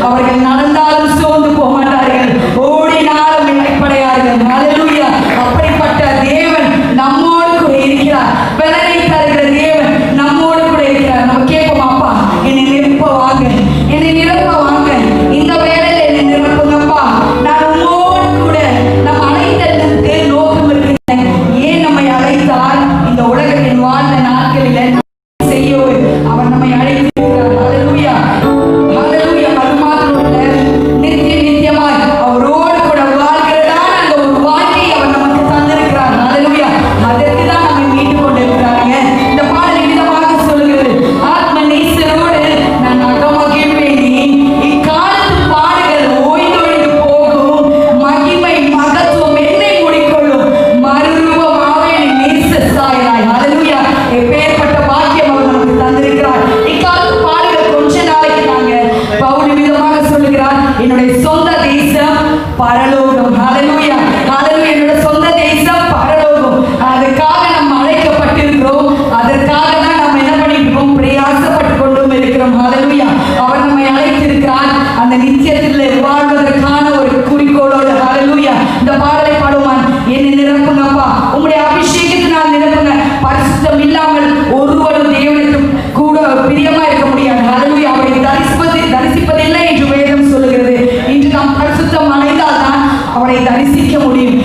அவர்கள் நடந்தாலும் சோர்ந்து போக மாட்டார்கள், ஓடினாலும் இளைப்படையார்கள். ஹல்லேலூயா. அப்படிப்பட்ட தேவன் நம்மோடு கூட இருக்கிறார். பலனை தருகிற தேவன் நம்மோடு கூட இருக்கிறார். நம்ம கேட்போம், அப்பா என்னை நிரப்ப வாங்க, என்னை நிரப்ப வாங்க, இந்த வேளையில என்னை நிரப்புங்கப்பா. நான் உங்களோடு கூட நம்ம அழைத்ததற்கு நோக்கம் இருக்கிறேன். ஏன் நம்மை அழைத்தால் இந்த உலகத்தின் வாழ்ந்த நாட்களில் செய்ய அவர் நம்மை அழைத்திருக்கிறார். ஹல்லேலூயா. ஹல்லேலூயா. அது மாத்திரம் இல்ல, நித்திய நித்தியமாய் அவரோடு கூட வாழ்கிறதான அந்த ஒரு வாழ்க்கையை அவர் நமக்கு தந்திருக்கிறார். ஹல்லேலூயா. அதற்கு தான் நம்மை மீட்டுக் கொண்டிருக்கிறாங்க. இந்த பாடல் விதமாக சொல்லுகிறது, ஆத்ம நேசரோடு நான் அகமகிழ்வேனே, இக்காலத்து பாடுகள் ஓய்ந்தொழிந்து போகும், மகிமை மகத்துவம் என்னை மூடிக்கொள்ளும், மறுரூபமாவேன் நேச சாயலாய். ஹல்லேலூயா. எப்பேற்பட்ட பாக்கியம் அவர் நமக்கு தந்திருக்கிறார். இக்காலத்து பாடுகள் கொஞ்ச நாளைக்கு நாங்க பவுல் விதமாக சொல்லுகிறார், என்னுடைய சொந்த தேசம் பரலோகம். ஹல்லேலூயா. ஹல்லேலூயா. என்னோட சொந்த தேசம் பரலோகம். அதற்காக நம்ம அழைக்கப்பட்டிருக்கிறோம். அதற்காக தான் நம்ம என்ன பண்ணிட்டு இருக்கோம், பிரயாசப்பட்டு கொண்டும் இருக்கிறோம். ஹல்லேலூயா. அவர் நம்மை அழைத்திருக்கிறார் அந்த நித்தியத்தில் வாழ்வதற்கான ஒரு குறிக்கோளோடு. ஹல்லேலூயா. இந்த பாடலை பாடுவான், என்னை நிரப்புங்கப்பா, உங்களுடைய அபிஷேகத்தினால் நிரப்புங்க. பரிசுத்தம் இல்லாமல் ஒருவரும் தேவனுக்கு கூட பிரியமா இருக்க முடியாது. ஹல்லேலூயா. அவரை தரிசிப்பதில்லை என்று வேதம் சொல்லுகிறது. இன்று நாம் பரிசுத்தம் அடைந்தால் தான் அவரை தரிசிக்க முடியும்.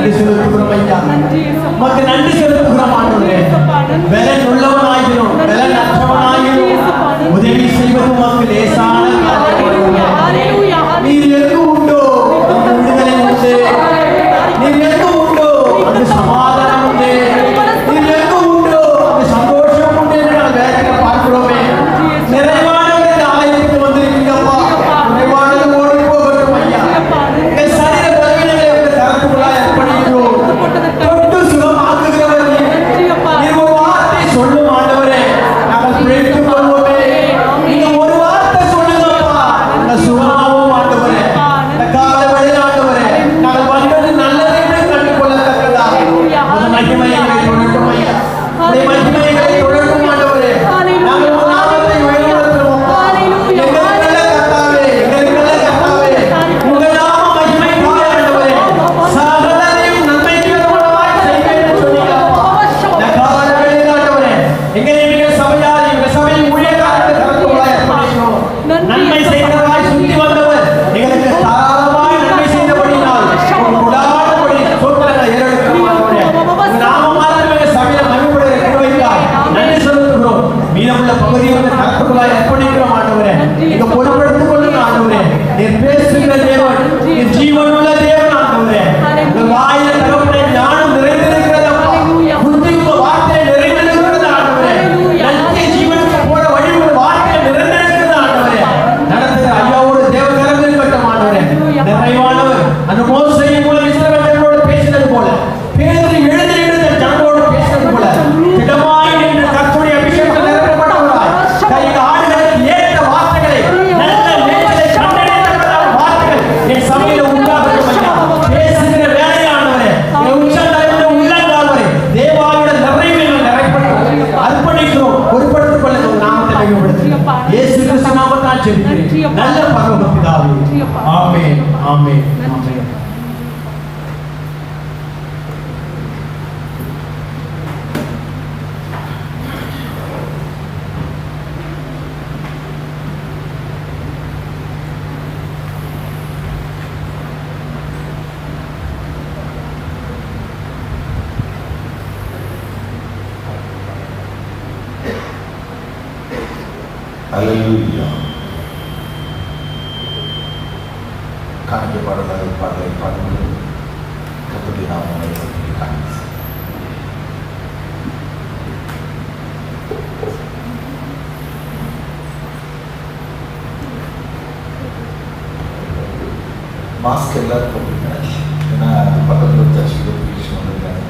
நன்றி செலுத்துகிறோம் ஐயா. உமக்கு நன்றி செலுத்துகிறோம் ஆண்டவரே. பலன் உள்ளவனாயிரும் பலன் அற்றவனாயிரும் உதவி செய்வது உமக்கு லேசான காரியம். நீர் எங்கு உண்டோ அங்கு விடுதலை உண்டு. நீர் எங்கு உண்டோ அங்கு சமாதானம் உண்டு. நீர் எங்கு உண்டோ அங்கு சந்தோஷம் உண்டு என்று நாங்கள் வேதத்தில் பார்க்கிறோமே. நிறைவானவர் இந்த ஆலயத்துக்கு வந்திருக்கிறப்பா. நிறைவானது ஓடி போகட்டும் ஐயா. எங்கள் சரீர பலவீனங்களை உங்கள் கரத்துக்குள்ளாய் அர்ப்பணிக்கிறோம். தொட்டு சுகமாக்குகிறவர் நீர் ஒரு வார்த்தை சொல்லும் ஆண்டவரே, நாங்கள் பிழைத்துக் கொள்வோமே. நீங்க ஒரு வார்த்தை சொல்லுங்கப்பா, நாங்கள் சுகமாவோம் ஆண்டவரே. இந்த கால வேளையில் ஆண்டவரே, நாங்கள் வந்தது நல்லதென்று கண்டுகொள்ளத்தக்கதாக உமது மகிமையை தொடரும் ஐயா. உடைய மகிமையை தொடரும் ஆண்டவரே. நாங்கள் உமது நாமத்தை உயர்த்துகிறோம்ப்பா. எங்களுக்கல்ல கர்த்தாவே, எங்களுக்கல்ல கர்த்தாவே, உங்கள் நாம மகிமைக்காக ஆண்டவரே, சகலரையும் நன்மைக்கு ஏதுவாய் செய்வேன் என்று சொன்னீங்கப்பா. இந்த கால வேளையில் ஆண்டவரே, எங்களை நீங்கள் சபையார், எங்கள் சபையின் ஊழியக்காரர்கள் கரத்துக்குள்ளாய் அர்ப்பணிக்கிறோம். நன்மை செய்தவராய் சுற்றி வந்தவர் எங்களுக்கு தாராளமாய் நன்மை செய்தபடியினால் உங்கள் கொடாதபடி சோத்திரங்களை ஏறெடுக்கிறோம் ஆண்டவரே. உங்கள் நாமம் மாத்திரம் எங்கள் சபையில் மகிமைப்படுகிற கிருபைக்காய் நன்றி செலுத்துகிறோம். மீதமுள்ள பகுதியை உங்கள் கரத்துக்குள்ளாய் அர்ப்பணிக்கிறோம் ஆண்டவரே. நீங்க பொறுப்பெடுத்துக் கொள்ளுங்க ஆண்டவரே. நீர் பேசுகிற தேவன், நீர் ஜீவனுள்ள தேவன் ஆண்டவரே. உங்கள் வாயில தகப்பனே ஞானம் நிறைந்திருக்கிறதப்பா. புத்தி உங்கள் வார்த்தையில் நிறைந்திருக்கிறது ஆண்டவரே. நித்திய ஜீவனுக்கு போற வழி உங்கள் வார்த்தையில் நிறைந்திருக்கிறது ஆண்டவரே. நடத்துகிற ஐயாவோடு தேவ கரம் இருக்கட்டும் ஆண்டவரே. நிறைவானவர் அந்த மோசேயின் மூலம் இஸ்ரவேலர்களோடு பேசினது போல, பேதுரு எழுந்து எழுந்த ஜனங்களோடு பேசினது போல, திடமாய் நின்று கர்த்தருடைய அபிஷேகத்தில் நிரப்பப்பட்டவராய் கையில் ஆடுகளுக்கு ஏற்ற வார்த்தைகளை, நல்ல மேய்ச்சலை கண்டறியத்தக்கதான வார்த்தைகள் என் சபையில உண்டாகட்டும் ஐயா. பேசுகிற வேலையானவரே, என் உச்சந்தலைமுறை உள்ளங்கால் வரை தேவாவிட நிறைவில் நிறைப்பட்டு அர்ப்பணிக்கிறோம். பொறுப்படுத்திக் கொள்ளுங்க. உங்கள் நாமத்தை மகிமைப்படுத்துங்க. இயேசு கிறிஸ்து நாமத்தால் ஜெபிக்கிறேன் நல்ல பரலோக பிதாவே. ஆமென், ஆமென், ஆமென். Hallelujah. காணிக்கப்படுகிற பாடலை பாடுவது கர்த்தருடைய நாமத்தை காண்பி. மாஸ்க் எல்லாரும் போட்டுருங்க. ஏன்னா பக்கத்தில் சர்ச்சுக்கு விஷயம் வந்துருக்காங்க.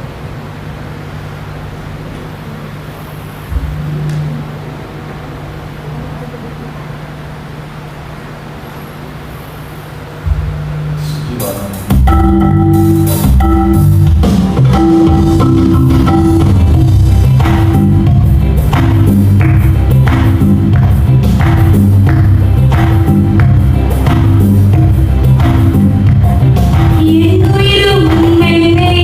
என் உயிரும் மென்மே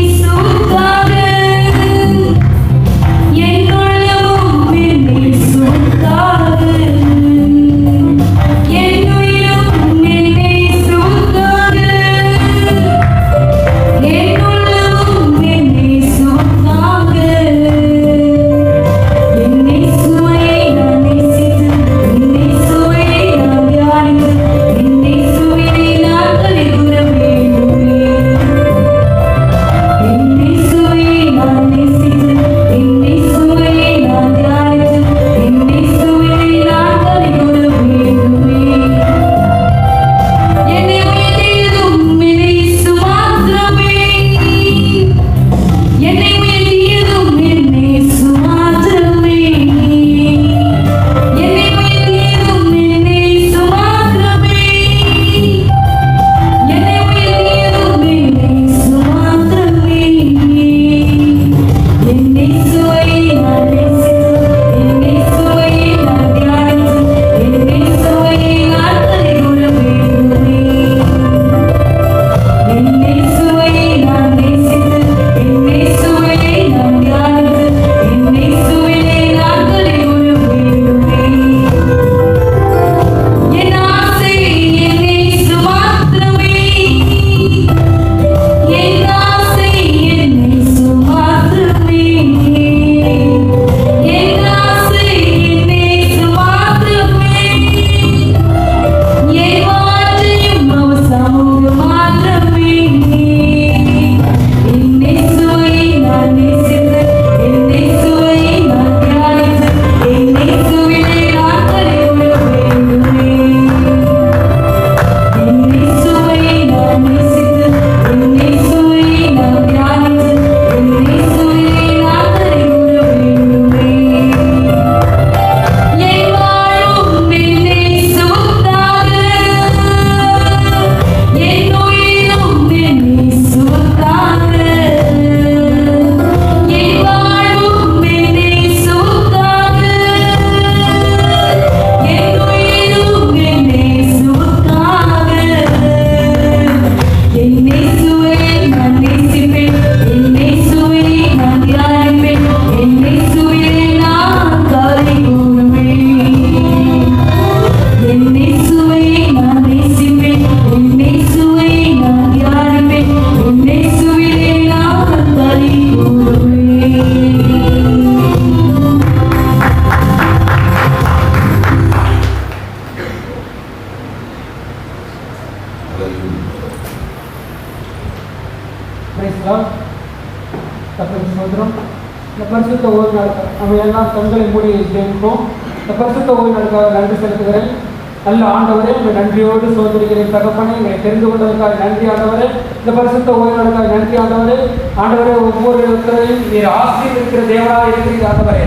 நாம் கண்களை மூடி ஜெபிப்போம். இந்த பரிசுத்த ஓய்வு நாளுக்காக நன்றி செலுத்துகிறேன். நல்ல ஆண்டவரே, உங்கள் நன்றியோடு சோதரிக்கிறேன் தகப்பனே. எங்களை தெரிந்து கொண்டதற்காக நன்றி ஆண்டவரே. இந்த பரிசுத்த ஓய்வு நாளுக்காக நன்றி ஆண்டவரே. ஆண்டவரே, ஒவ்வொருத்தரையும் நீர் ஆசீர்வதிக்கிற தேவனாக இருக்கிறீர் ஆண்டவரே.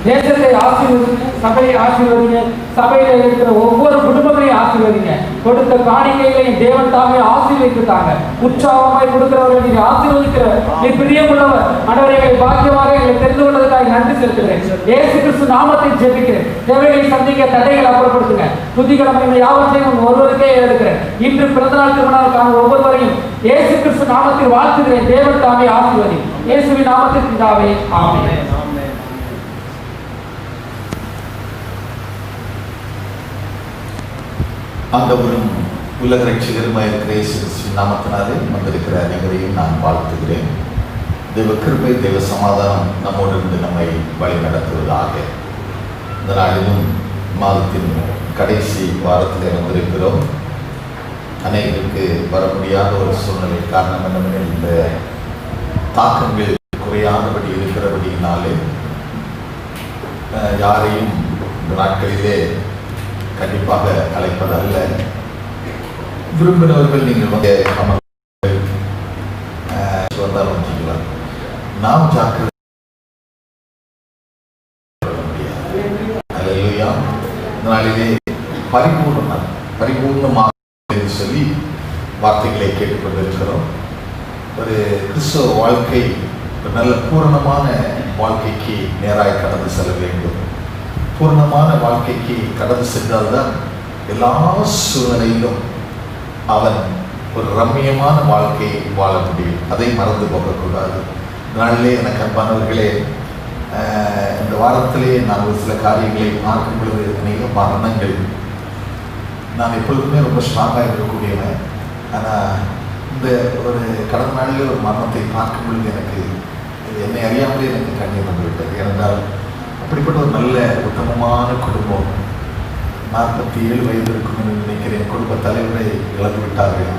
தேசத்தை ஆசீர்வதிங்க, சபையை ஆசீர்வதிங்க, சபையில் இருக்கிற ஒவ்வொரு குடும்பங்களையும் ஆசீர்வதிங்க. கொடுத்த காணிக்கைகளையும் தேவன் தாமே ஆசீர்வதித்தாங்க. உற்சாகமாய் கொடுக்கிறவரை நீங்க ஆசீர்வதிக்கிற நீ பிரியமுள்ளவர் ஆண்டவரே. எங்களை பாக்கியமாக எங்களை தெரிந்து கொண்டதற்காக நன்றி செலுத்துகிறேன். இயேசு கிறிஸ்து நாமத்தில் ஜெபிக்கிறேன். தேவைகளை சந்திக்க தடைகளை அப்புறப்படுத்துங்க. துதிக்கிழமை யாவற்றையும் ஒருவருக்கே எடுக்கிறேன். இன்று பிறந்தநாள் திருமணத்திற்கான ஒவ்வொருவரையும் இயேசு கிறிஸ்து நாமத்தில் வாழ்த்துகிறேன். தேவன் தாமே ஆசீர்வதி. இயேசுவின் நாமத்தில் பிதாவே, ஆமென். ஆண்டவரும் உலக ரட்சகருமாய் இருக்கிற இயேசு கிறிஸ்துவின் நாமத்தினாலே வந்திருக்கிற அனைவரையும் நான் வாழ்த்துகிறேன். தேவ கிருபை, தேவ சமாதானம் நம்மோடு இருந்து நம்மை வழி நடத்துவதாக. இந்த நாளிலும் மாதத்தின் கடைசி வாரத்திலே வந்திருக்கிறோம். அனைவருக்கு வர முடியாத ஒரு சூழ்நிலை காரணம் என்னவெனில் இந்த தாக்கங்கள் குறையாதபடி இருக்கிறபடியினாலே யாரையும் இந்த நாட்களிலே கண்டிப்பாக அழைப்பதல்ல. விரும்பினவர்கள் நீங்கள் வந்தாலும் வச்சுக்கலாம். நாம் ஜாக்கிரதை நாளிலே பரிபூர்ணமாக சொல்லி வார்த்தைகளை கேட்டுக்கொண்டிருக்கிறோம். ஒரு கிறிஸ்தவ வாழ்க்கை ஒரு நல்ல பூரணமான வாழ்க்கைக்கு நேராய் கடந்து செல்ல வேண்டும். பூர்ணமான வாழ்க்கைக்கு கடந்து சென்றால்தான் எல்லா சூழ்நிலையிலும் அவன் ஒரு ரம்மியமான வாழ்க்கையை வாழ முடியும். அதை மறந்து போகக்கூடாது. நாளிலே எனக்கு அன்பானவர்களே, இந்த வாரத்திலே நான் ஒரு சில காரியங்களை பார்க்கும் பொழுது அநேக மரணங்கள். நான் எப்பொழுதுமே ரொம்ப ஸ்ட்ராங்காக இருக்கக்கூடியவன். ஆனால் இந்த ஒரு கடந்த நாளில் ஒரு மரணத்தை பார்க்கும் பொழுது எனக்கு என்னை அறியாமலே எனக்கு கண்ணீர் வந்துவிட்டது. ஏனென்றால் அப்படிப்பட்ட ஒரு நல்ல உத்தமமான குடும்பம், 47 வயது இருக்கும் என்று நினைக்கிறேன், குடும்ப தலைவரை இழந்து விட்டார்கள்.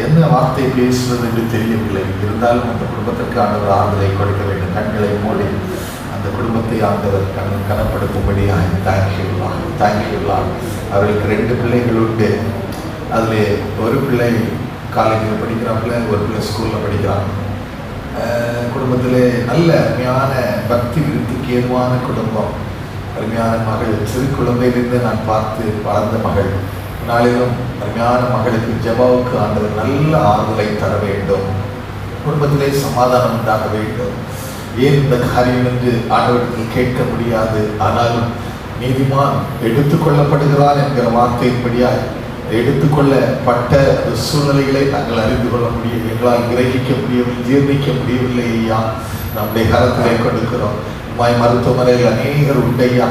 என்ன வார்த்தை பேசுவது என்று தெரியவில்லை. இருந்தாலும் அந்த குடும்பத்திற்கு ஆண்டவர் ஆறுதலை கொடுக்க வேண்டும். கண்களை மூடி அந்த குடும்பத்தை ஆண்டவர் கனப்படுத்தும்படியாக தேங்க்யூலாம். அவர்களுக்கு 2 பிள்ளைகள் உண்டு. அதில் ஒரு பிள்ளை காலேஜில் படிக்கிறாங்க, ஒரு பிள்ளை ஸ்கூலில் படிக்கிறாங்க. குடும்பத்திலே நல்ல அருமையான பக்தி விருத்திக்கு ஏதுவான குடும்பம். அருமையான மகள், சிறு குழந்தையிலிருந்து நான் பார்த்து வளர்ந்த மகள். நாளிலும் அருமையான மகளுக்கு ஜெபாவுக்கு ஆண்டவர் நல்ல ஆறுதலை தர வேண்டும். குடும்பத்திலே சமாதானம் உண்டாக வேண்டும். ஏன் இந்த காரியம் என்று ஆண்டவர்கள் கேட்க முடியாது. ஆனாலும் நீதிமான் எடுத்துக்கொள்ளப்படுகிறான் என்கிற வார்த்தையின்படியாய் எடுத்துக்கொள்ளப்பட்ட சூழ்நிலைகளை நாங்கள் அறிந்து கொள்ள முடியும். எங்களால் கிரகிக்க முடியவில்லை, ஜீர்ணிக்க முடியவில்லை ஐயா. நம்முடைய கரத்திலே கொடுக்கிறோம். மருத்துவமனையில் அநேகர் உண்டையா.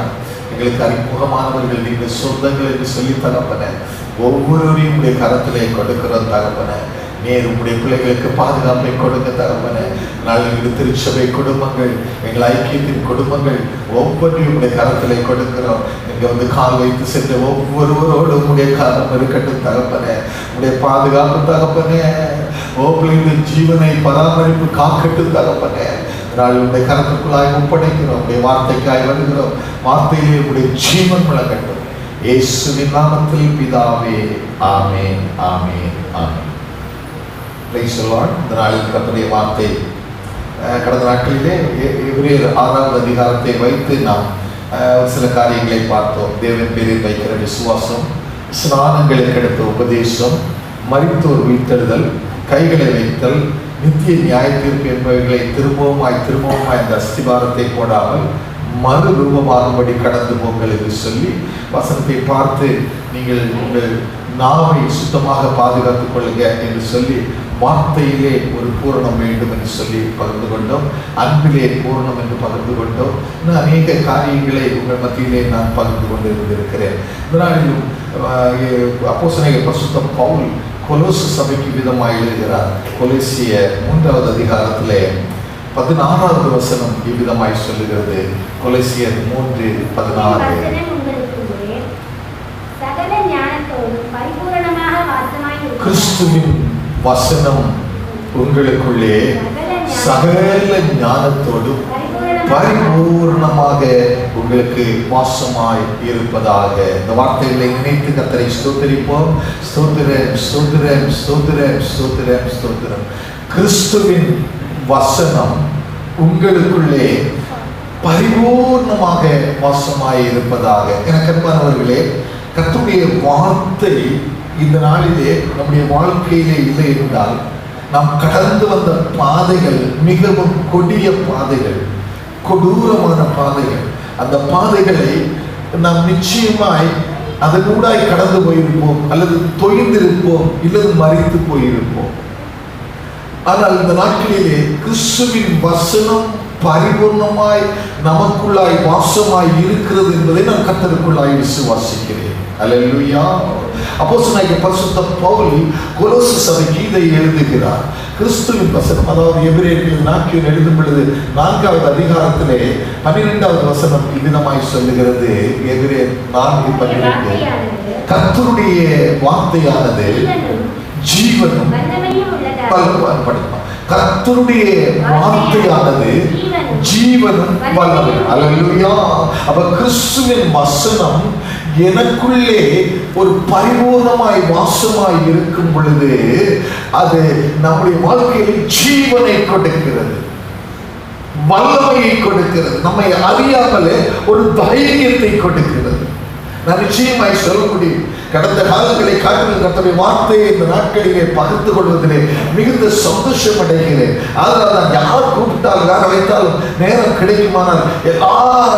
எங்களுக்கு அறிமுகமானவர்கள் நீங்கள் சொந்தங்கள் என்று சொல்லி தகப்பன ஒவ்வொருவரையும் உடைய கரத்திலே கொடுக்கிறோம் தகப்பன. நேர் உங்களுடைய பிள்ளைகளுக்கு பாதுகாப்பை கொடுக்க தகப்பன. நாளில் திருச்சபை குடும்பங்கள், எங்கள் ஐக்கியத்தின் குடும்பங்கள் ஒவ்வொன்றையும் உடைய கரத்திலே கொடுக்கிறோம். இங்கே வந்து கால் வைத்து சென்ற ஒவ்வொருவரோடு உடைய காலம் இருக்கட்டும் தகப்பன. உடைய பாதுகாப்பு தகப்பனே. பிள்ளைகளுடைய ஜீவனை பராமரிப்பு காக்கட்டும் தகப்பனே. உடைய கரத்துக்குள்ளாய் ஒப்படைக்கிறோம். உடைய வார்த்தைக்காய் வருகிறோம். வார்த்தையிலே உடைய ஜீவன் விளங்கட்டும். இயேசுவின் நாமத்தில் பிதாவே, ஆமென், ஆமென், ஆமென். இந்த நாளில் கர்த்தருடைய வார்த்தை கடந்த நாட்களிலே எபிரேயர் 6ஆவது அதிகாரத்தை வைத்து நாம் சில காரியங்களை பார்த்தோம். தேவன் பேரில் வைக்கிற விசுவாசம், ஸ்நானங்களுக்கு அடுத்த உபதேசம், மரித்தோர் உயிர்த்தெழுதல், கைகளை வைத்தல், நித்திய நியாய தீர்ப்பு என்பவைகளை திரும்பவுமாய் அந்த அஸ்திபாரத்தை போடாமல் மறு ரூபமாகும்படி கடந்து போங்கள் என்று சொல்லி வசனத்தை பார்த்து நீங்கள் உங்கள் நாவை சுத்தமாக பாதுகாத்துக் கொள்ளுங்க என்று சொல்லி வார்த்தையிலே ஒரு பூரணம் வேண்டும் என்று சொல்லி பகிர்ந்து கொண்டோம். அன்பிலே பூரணம் என்று பகிர்ந்து கொண்டோம். இன்னும் அநேக காரியங்களை உங்கள் மத்தியிலே நான் பகிர்ந்து கொண்டு இருந்திருக்கிறேன். இதனாலும் அப்போஸ்தலனாகிய பரிசுத்த பவுல் கொலோசு சபைக்கு விதமாக எழுதுகிறார். கொலோசியர் 3வது அதிகாரத்திலே 16வது வசனம் இவ்விதமாய் சொல்லுகிறது. கொலோசியர் 3:16. கிறிஸ்துவின் வசனம் உங்களுக்குள்ளே சகல ஞானத்தோடும் பரிபூர்ணமாக உங்களுக்கு வாசமாய் இருப்பதாக. இந்த வார்த்தைகளை நினைத்து கர்த்தரை ஸ்தோத்திரிப்போம். ஸ்தோத்திரம், ஸ்தோத்திரம், ஸ்தோத்திரம், ஸ்தோத்திரம், ஸ்தோத்திரம். கிறிஸ்துவின் வசனம் உங்களுக்குள்ளே பரிபூர்ணமாக வாசமாய் இருப்பதாக. எனக்கு அன்பானவர்களே, கர்த்தருடைய வார்த்தை இந்த நாளிலே நம்முடைய வாழ்க்கையிலே இல்லை என்றால் நாம் கடந்து வந்த பாதைகள் மிகவும் கொடிய பாதைகள், கொடூரமான பாதைகள். அந்த பாதைகளை நாம் நிச்சயமாய் அதனூடாய் கடந்து போயிருப்போம், அல்லது தொய்ந்திருப்போம், இல்லது மறித்து போயிருப்போம். ஆனால் இந்த நாட்களிலே கிறிஸ்துவின் வசனம் பரிபூர்ணமாய் நமக்குள்ளாய் வாசமாய் இருக்கிறது என்பதை நான் கர்த்தருக்குள்ளாய் விசுவாசிக்கிறேன். அல்லேலூயா. அப்போஸ்தலனாகிய பரிசுத்த பவுல் கொலோசு சபைக்கு இதை எழுதுகிறார். கிறிஸ்துவின் வசனம், அதாவது எபிரேயர்கள் நாட்கள் எழுதும் பொழுது 4வது அதிகாரத்திலே 12வது வசனம் இவ்விதமாய் சொல்லுகிறது. எபிரேயர் 4:12, கர்த்தருடைய வார்த்தையானது ஜீவனும் கர்த்தருடைய வார்த்தையானது ஜீவனும் வல்லமையும். அல்லேலூயா. அப்ப கிறிஸ்துவின் வசனம் எனக்குள்ளே ஒரு பரிபூர்ணமாய் வாசமாய் இருக்கும் பொழுது அது நம்முடைய வாழ்க்கையில் ஜீவனை கொடுக்கிறது, வல்லமையை கொடுக்கிறது, நம்மை அறியாமலே ஒரு தைரியத்தை கொடுக்கிறது. நான் நிச்சயமாய் சொல்ல முடியும், கடந்த காலங்களை காட்டிலும் கர்த்தருடைய வார்த்தையை இந்த நாட்களிலே பகிர்ந்து கொள்வதிலே மிகுந்த சந்தோஷம் அடைகிறேன். அதனால் நான் யார் கூப்பிட்டாலும் யார் அழைத்தாலும் நேரம் கிடைக்குமானால் எல்லா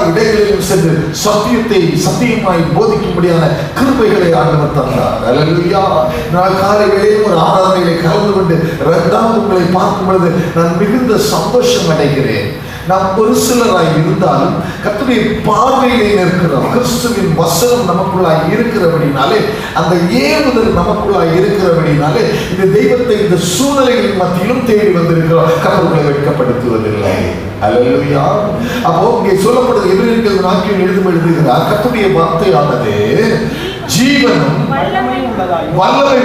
இடைகளிலும் சென்று சத்தியமாய் போதிக்கும்படியான கிருபைகளை ஆண்டவர் தந்தார். அல்லேலூயா. நான் காலை வேளையில் ஒரு ஆராதனைகளை கலந்து கொண்டு 2வது உங்களை பார்க்கும் பொழுது நான் மிகுந்த சந்தோஷம் அடைகிறேன். நாம் ஒரு சிலராய் இருந்தாலும் கர்த்தருடைய பார்வையிலே நிற்கிறோம். கிறிஸ்துவின் வசனம் நமக்குள்ளாய் இருக்கிறபடினாலே, அந்த ஏவுதல் நமக்குள்ளாய் இருக்கிறபடினாலே இந்த தெய்வத்தை இந்த சூழ்நிலைகளின் மத்தியிலும் தேடி வந்திருக்கிறோம். கர்த்தரை வெட்கப்படுத்துவதில்லை. அல்லேலூயா. அப்போ இங்கே சொல்லப்படுது, எபிரேயர்கள் 4 எழுதுகிறார், கர்த்தருடைய வார்த்தையானது ஜீவனும் வல்லமை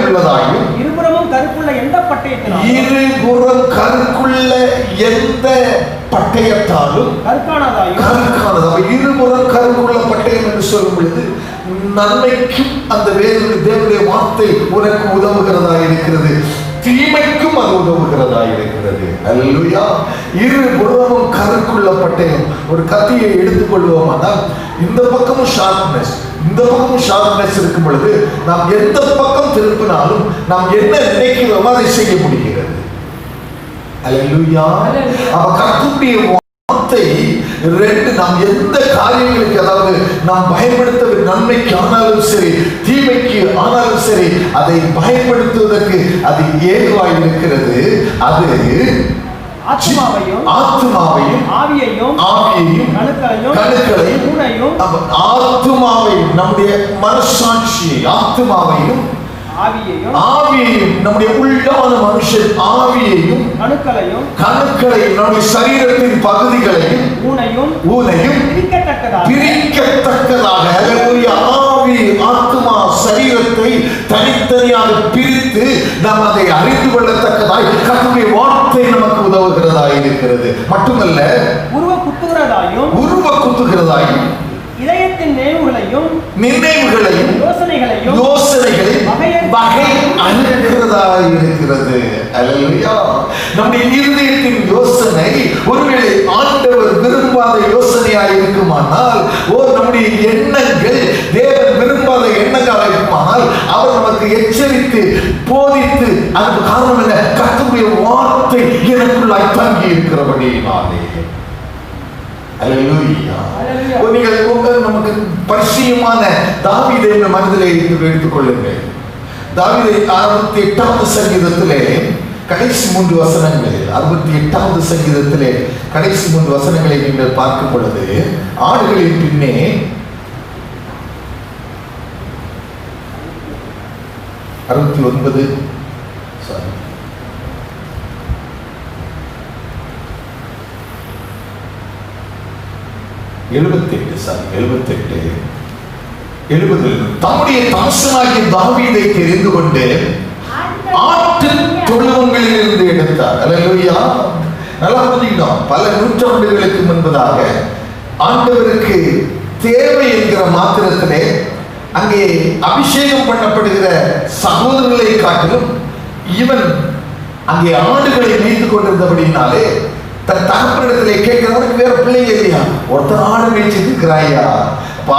உள்ளதாயும் இருபுறமும் கருக்குள்ள எந்த பட்டயத்தினாலும் கருக்கானதாயும் இருபுறம் கருக்குள்ள பட்டயம் என்று சொல்லும் பொழுது நன்மைக்கும் அந்த தேவனுடைய வார்த்தை உனக்கு உதவுகிறதா இருக்கிறது, தீமைக்கும் அது உதவுகிறதா இருக்கிறது. அல்லேலூயா. இருபுறமும் கருக்குள்ள பட்டயம். ஒரு கத்தியை எடுத்துக்கொள்வோமானால் இந்த பக்கமும் ஷார்ப்னஸ், இந்த பக்கமும் ஷார்ப்னஸ் இருக்கும் பொழுது நாம் எந்த பக்கம் திருப்பினாலும் நாம் என்ன நினைக்கிறோமோ அதை செய்ய முடிகிறது. அல்லேலூயா. அப்ப கர்த்தருடைய வார்த்தை நாம் எந்த காரியங்களுக்கு, அதாவது நாம் பயன்படுத்த நன்மைக்கு ஆனாலும் சரி, தீமைக்கு ஆனாலும் சரி, அதை பயன்படுத்துவதற்கு அது ஏதுவாய் இருக்கிறது. அது ஆத்மாவையும் ஆவியையும் கணுக்களையும் ஆத்மாவையும் நம்முடைய மனசாட்சியை, ஆத்மாவையும் ஆவியையும் நம்முடைய உள்ளான மனுஷன் ஆவியையும் கணுக்களையும் நம்முடைய சரீரத்தின் பகுதிகளையும் ஊனையும் பிரிக்கத்தக்கதாக ஆவி ஆத்மா சரீரத்தை தனித்தனியாக பிரித்து நாம் அதை அறிந்து கொள்ளத்தக்கதாய் கர்த்தருடைய வார்த்தை நமக்கு உதவுகிறதா இருக்கிறது. மட்டுமல்ல, உருவ குத்துகிறதாயும் இதயத்தின் நினைவுகளையும் யோசனைகளையும் வகை அனுப்புகிறதா இருக்கிறது. அல்லேலூயா. நம்முடைய இருதயத்தின் யோசனை ஒருவேளை ஆண்டவர் விரும்பாத யோசனையாக இருக்குமானால், நம்முடைய எண்ணங்கள் தேவன் விரும்பாத எண்ணங்களாக இருக்குமானால் அவர் நமக்கு எச்சரித்து போதித்து, அதுக்கு காரணம் என்ன? கர்த்தருடைய வார்த்தை எனக்குள்ளாய் தங்கி இருக்கிறபடியினாலே. அல்லேலூயா. நீங்கள் நமக்கு பரிச்சயமான தாவீதை மனதிலே எடுத்துக் கொள்ளுங்கள். தாவீதை 68வது சங்கீதத்திலே கடைசி 3 வசனங்கள், 68வது சங்கீதத்திலே கடைசி 3 வசனங்களை நீங்கள் பார்க்கும் பொழுது, ஆடுகளின் பின்னே 69 தம்முடைய தாசனாகிய தாவீதை தெரிந்து கொண்டு ஆட்டு தொழுவங்களில் இருந்து எடுத்தார். அல்லேலூயா. நல்லா புரிஞ்சுக்கணும். பல நூற்றாண்டுகளுக்கு முன்பதாக ஆண்டவருக்கு தேவை என்கிற மாத்திரத்திலே அங்கே அபிஷேகம் பண்ணப்படுகிற சகோதரர்களை காட்டிலும் இவன் அங்கே ஆடுகளை மேய்த்து கொண்டிருந்தபடினாலே தன் தகப்பனிடத்திலே கேட்கிறவனுக்கு வேற பிள்ளைங்க இல்லையா, ஒருத்தர் ஆடு மேய்ச்சிட்டு இருக்கிறாயா.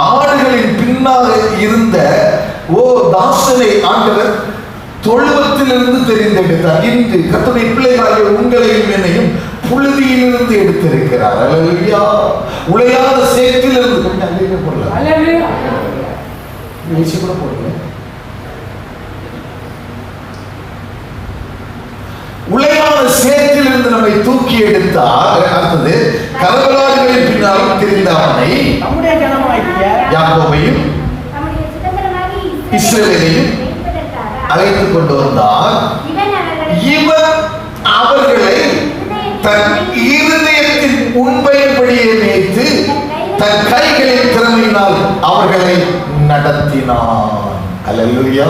ஆடுகளின் பின்னாக இருந்த தாசனை ஆண்டவர் தொழுவத்திலிருந்து தெரிந்தெடுத்தார். இன்று கர்த்தருடைய பிள்ளைகளாகிய உங்களையும் என்னையும் புழுதியிலிருந்து எடுத்திருக்கிறார். அல்லேலூயா. உளையாத சேற்றிலிருந்து கொஞ்சம் அங்கே போடலாம், கூட போடுங்க. உளையான சேற்றிலிருந்து நம்மை தூக்கி எடுத்தார். அடுத்தது கரவலாடுகளின் பின்னாலும் தெரிந்த அவனை யாக்கோபையும் இஸ்ரவேலையும் அழைத்துக் கொண்டு வந்தார். இவன் அவர்களை தன் இருதயத்தின் உண்மையின்படியே மேய்த்து தன் கைகளின் திறமையினால் அவர்களை நடத்தினான். அல்லேலூயா.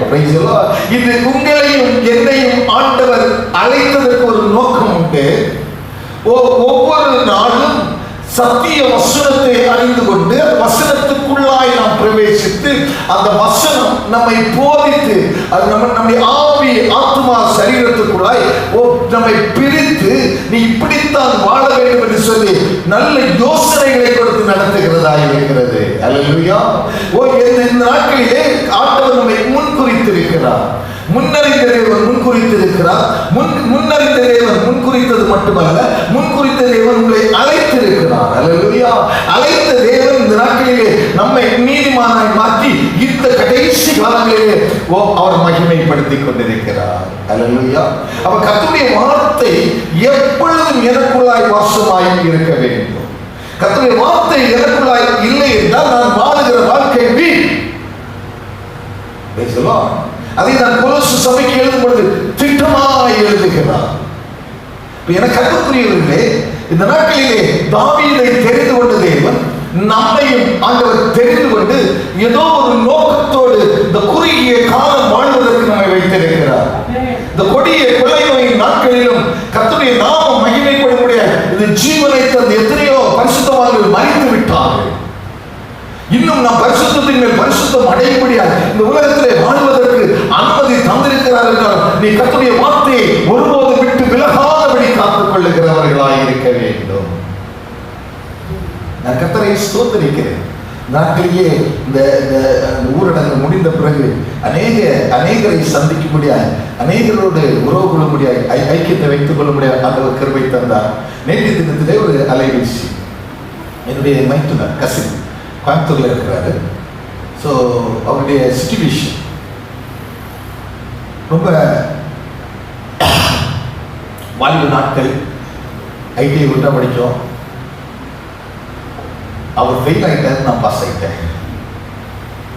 Praise the Lord. இது உங்களையும் என்னையும் ஆண்டவர் அழைத்ததற்கு ஒரு நோக்கம் உண்டு. ஒவ்வொரு நாளும் சத்திய வசனத்தை அறிந்து கொண்டு வசனத்துக்குள்ளாய் நாம் பிரவேசித்து அந்த வசனம் நம்மை போதித்து அது நம்முடைய ஆவி ஆத்மா சரீரத்துக்குள்ளாய் நம்மை பிரித்து நீ இப்படித்தான் வாழ வேண்டும் என்று சொல்லி நல்ல யோசனைகளை கொடுத்து நடத்துகிறதா இருக்கிறது. அல்லேலூயா. இந்த நாட்களிலே ஆண்டவர் நம்மை முன்குறித்திருக்கிறார். முன்னறிந்த தேவன் முன்குறித்திருக்கிறார். முன்னறிந்த தேவன் முன்குறித்தது மட்டுமல்ல, முன்குறித்த தேவன் உங்களை அழைத்திருக்கிறார். அல்லேலூயா. அழைத்த தேவன் இந்த நாட்களிலே நம்மை நீதிமானாய் மாற்றி இந்த கடைசி காலங்களிலே அவர் மகிமைப்படுத்திக் கொண்டிருக்கிறார். அல்லேலூயா. அப்ப கர்த்தருடைய வார்த்தை எப்பொழுதும் எனக்குள்ளாய் வாசமாய் இருக்க வேண்டும். கர்த்தருடைய வார்த்தை எனக்குள்ளாய் இல்லை என்றால் நான் வாழுகிற வாழ்க்கை வீண். அதை நான் கொலோசு சபைக்கு எழுதும் பொழுது திட்டமாய் எழுதுகிறார். எனக்கு அன்புக்குரியவர்களே, இந்த நாட்களிலே தாவீதை தெரிந்து கொண்ட தேவன் நம்மையும் ஆண்டவர் தெரிந்து கொண்டு ஏதோ ஒரு நோக்கத்தோடு இந்த குறுகிய காலம் வாழ்வதற்கு நம்மை வைத்திருக்கிறார். இந்த கொடிய கொலை நோயின் நாட்களிலும் கர்த்தருடைய நாமம் மகிமைப்படும்படிய இந்த ஜீவனை தந்து எத்தனையோ பரிசுத்தவான்கள் மறித்து விட்டார்கள். இன்னும் நாம் பரிசுத்தத்தின் மேல் பரிசுத்தம் அடைய முடியாது. இந்த உலகத்திலே வாழ்வதற்கு அனுமதி தந்திருக்கிறார் என்றால் நீ கர்த்தருடைய வார்த்தையை ஒருபோது விட்டு விலகாதபடி காத்துக் கொள்ளுகிறவர்களாய் இருக்க வேண்டும். நான் கர்த்தரை ஸ்தோத்திரிக்கிறேன். நாட்டிலேயே இந்த ஊரடங்கு முடிந்த பிறகு அநேகரை சந்திக்க முடியாது, அநேகரோடு உறவு கொள்ள முடியாது, ஐக்கியத்தை வைத்துக் கொள்ள முடியாது. அந்த கிருபை தந்தார். நேற்று தினத்திலே ஒரு அலைவீசி என்னுடைய மைத்துனர் கசின் கோயம்புத்தூர்ல இருக்கிறாரு. ஸோ அவருடைய சிச்சுவேஷன் ரொம்ப வாலிப நாட்கள், ஐடிஐ விட்டா படித்தோம். அவர் ஃபெயில் ஆகிட்டார், நான் பாஸ் ஆகிட்டேன்.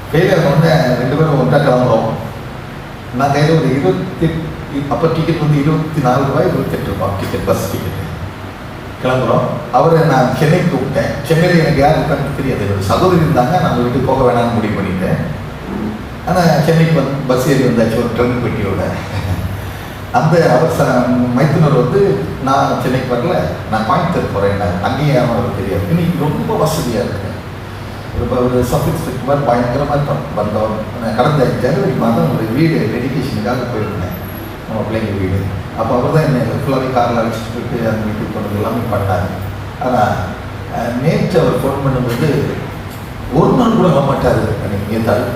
ஃபெயில் ஆனோடனே 2 பேரும் ஒன்றா கிளம்புறோம். நான் கையில் ஒரு அப்போ டிக்கெட் வந்து 24 ரூபாய் 28 ரூபாய் டிக்கெட், பஸ் டிக்கெட். கிளம்புறோம். அவரை நான் சென்னைக்கு கூப்பிட்டேன். சென்னையில் எனக்கு யார் இருக்கான்னு தெரியாது. என்னோட சகோதரி இருந்தாங்க. நான் வீட்டுக்கு போக வேணாம்னு முடிவு பண்ணிட்டேன். ஆனால் சென்னைக்கு பஸ் ஏறி வந்தாச்சு ஒரு ட்ரெயின் பெட்டியோட. அந்த அவர் மைத்துனர் வந்து நான் சென்னைக்கு வரல, நான் கோயம்புத்தூர் போகிறேன். அங்கேயே அவருக்கு தெரியாது. இன்னைக்கு ரொம்ப வசதியாக இருக்கேன். ஒரு சப் இன்ஸ்பெக்டர் மாதிரி பயங்கரமாக வந்தோம். கடந்த ஜனவரி மாதம் ஒரு வீடு டெடிகேஷனுக்காக போயிருந்தேன், நம்ம பிள்ளைங்க வீடு. அப்போ அவர் தான் என்னை ஃபுல்லாகவே காரில் அழைச்சிட்டு போயிட்டு அந்த வீட்டுக்கு போனது எல்லாமே பண்ணாங்க. ஆனால் நேற்று அவர் ஃபோன் பண்ணும்போது ஒரு நாள் கூட வர மாட்டார், எனக்கு ஏதாவது.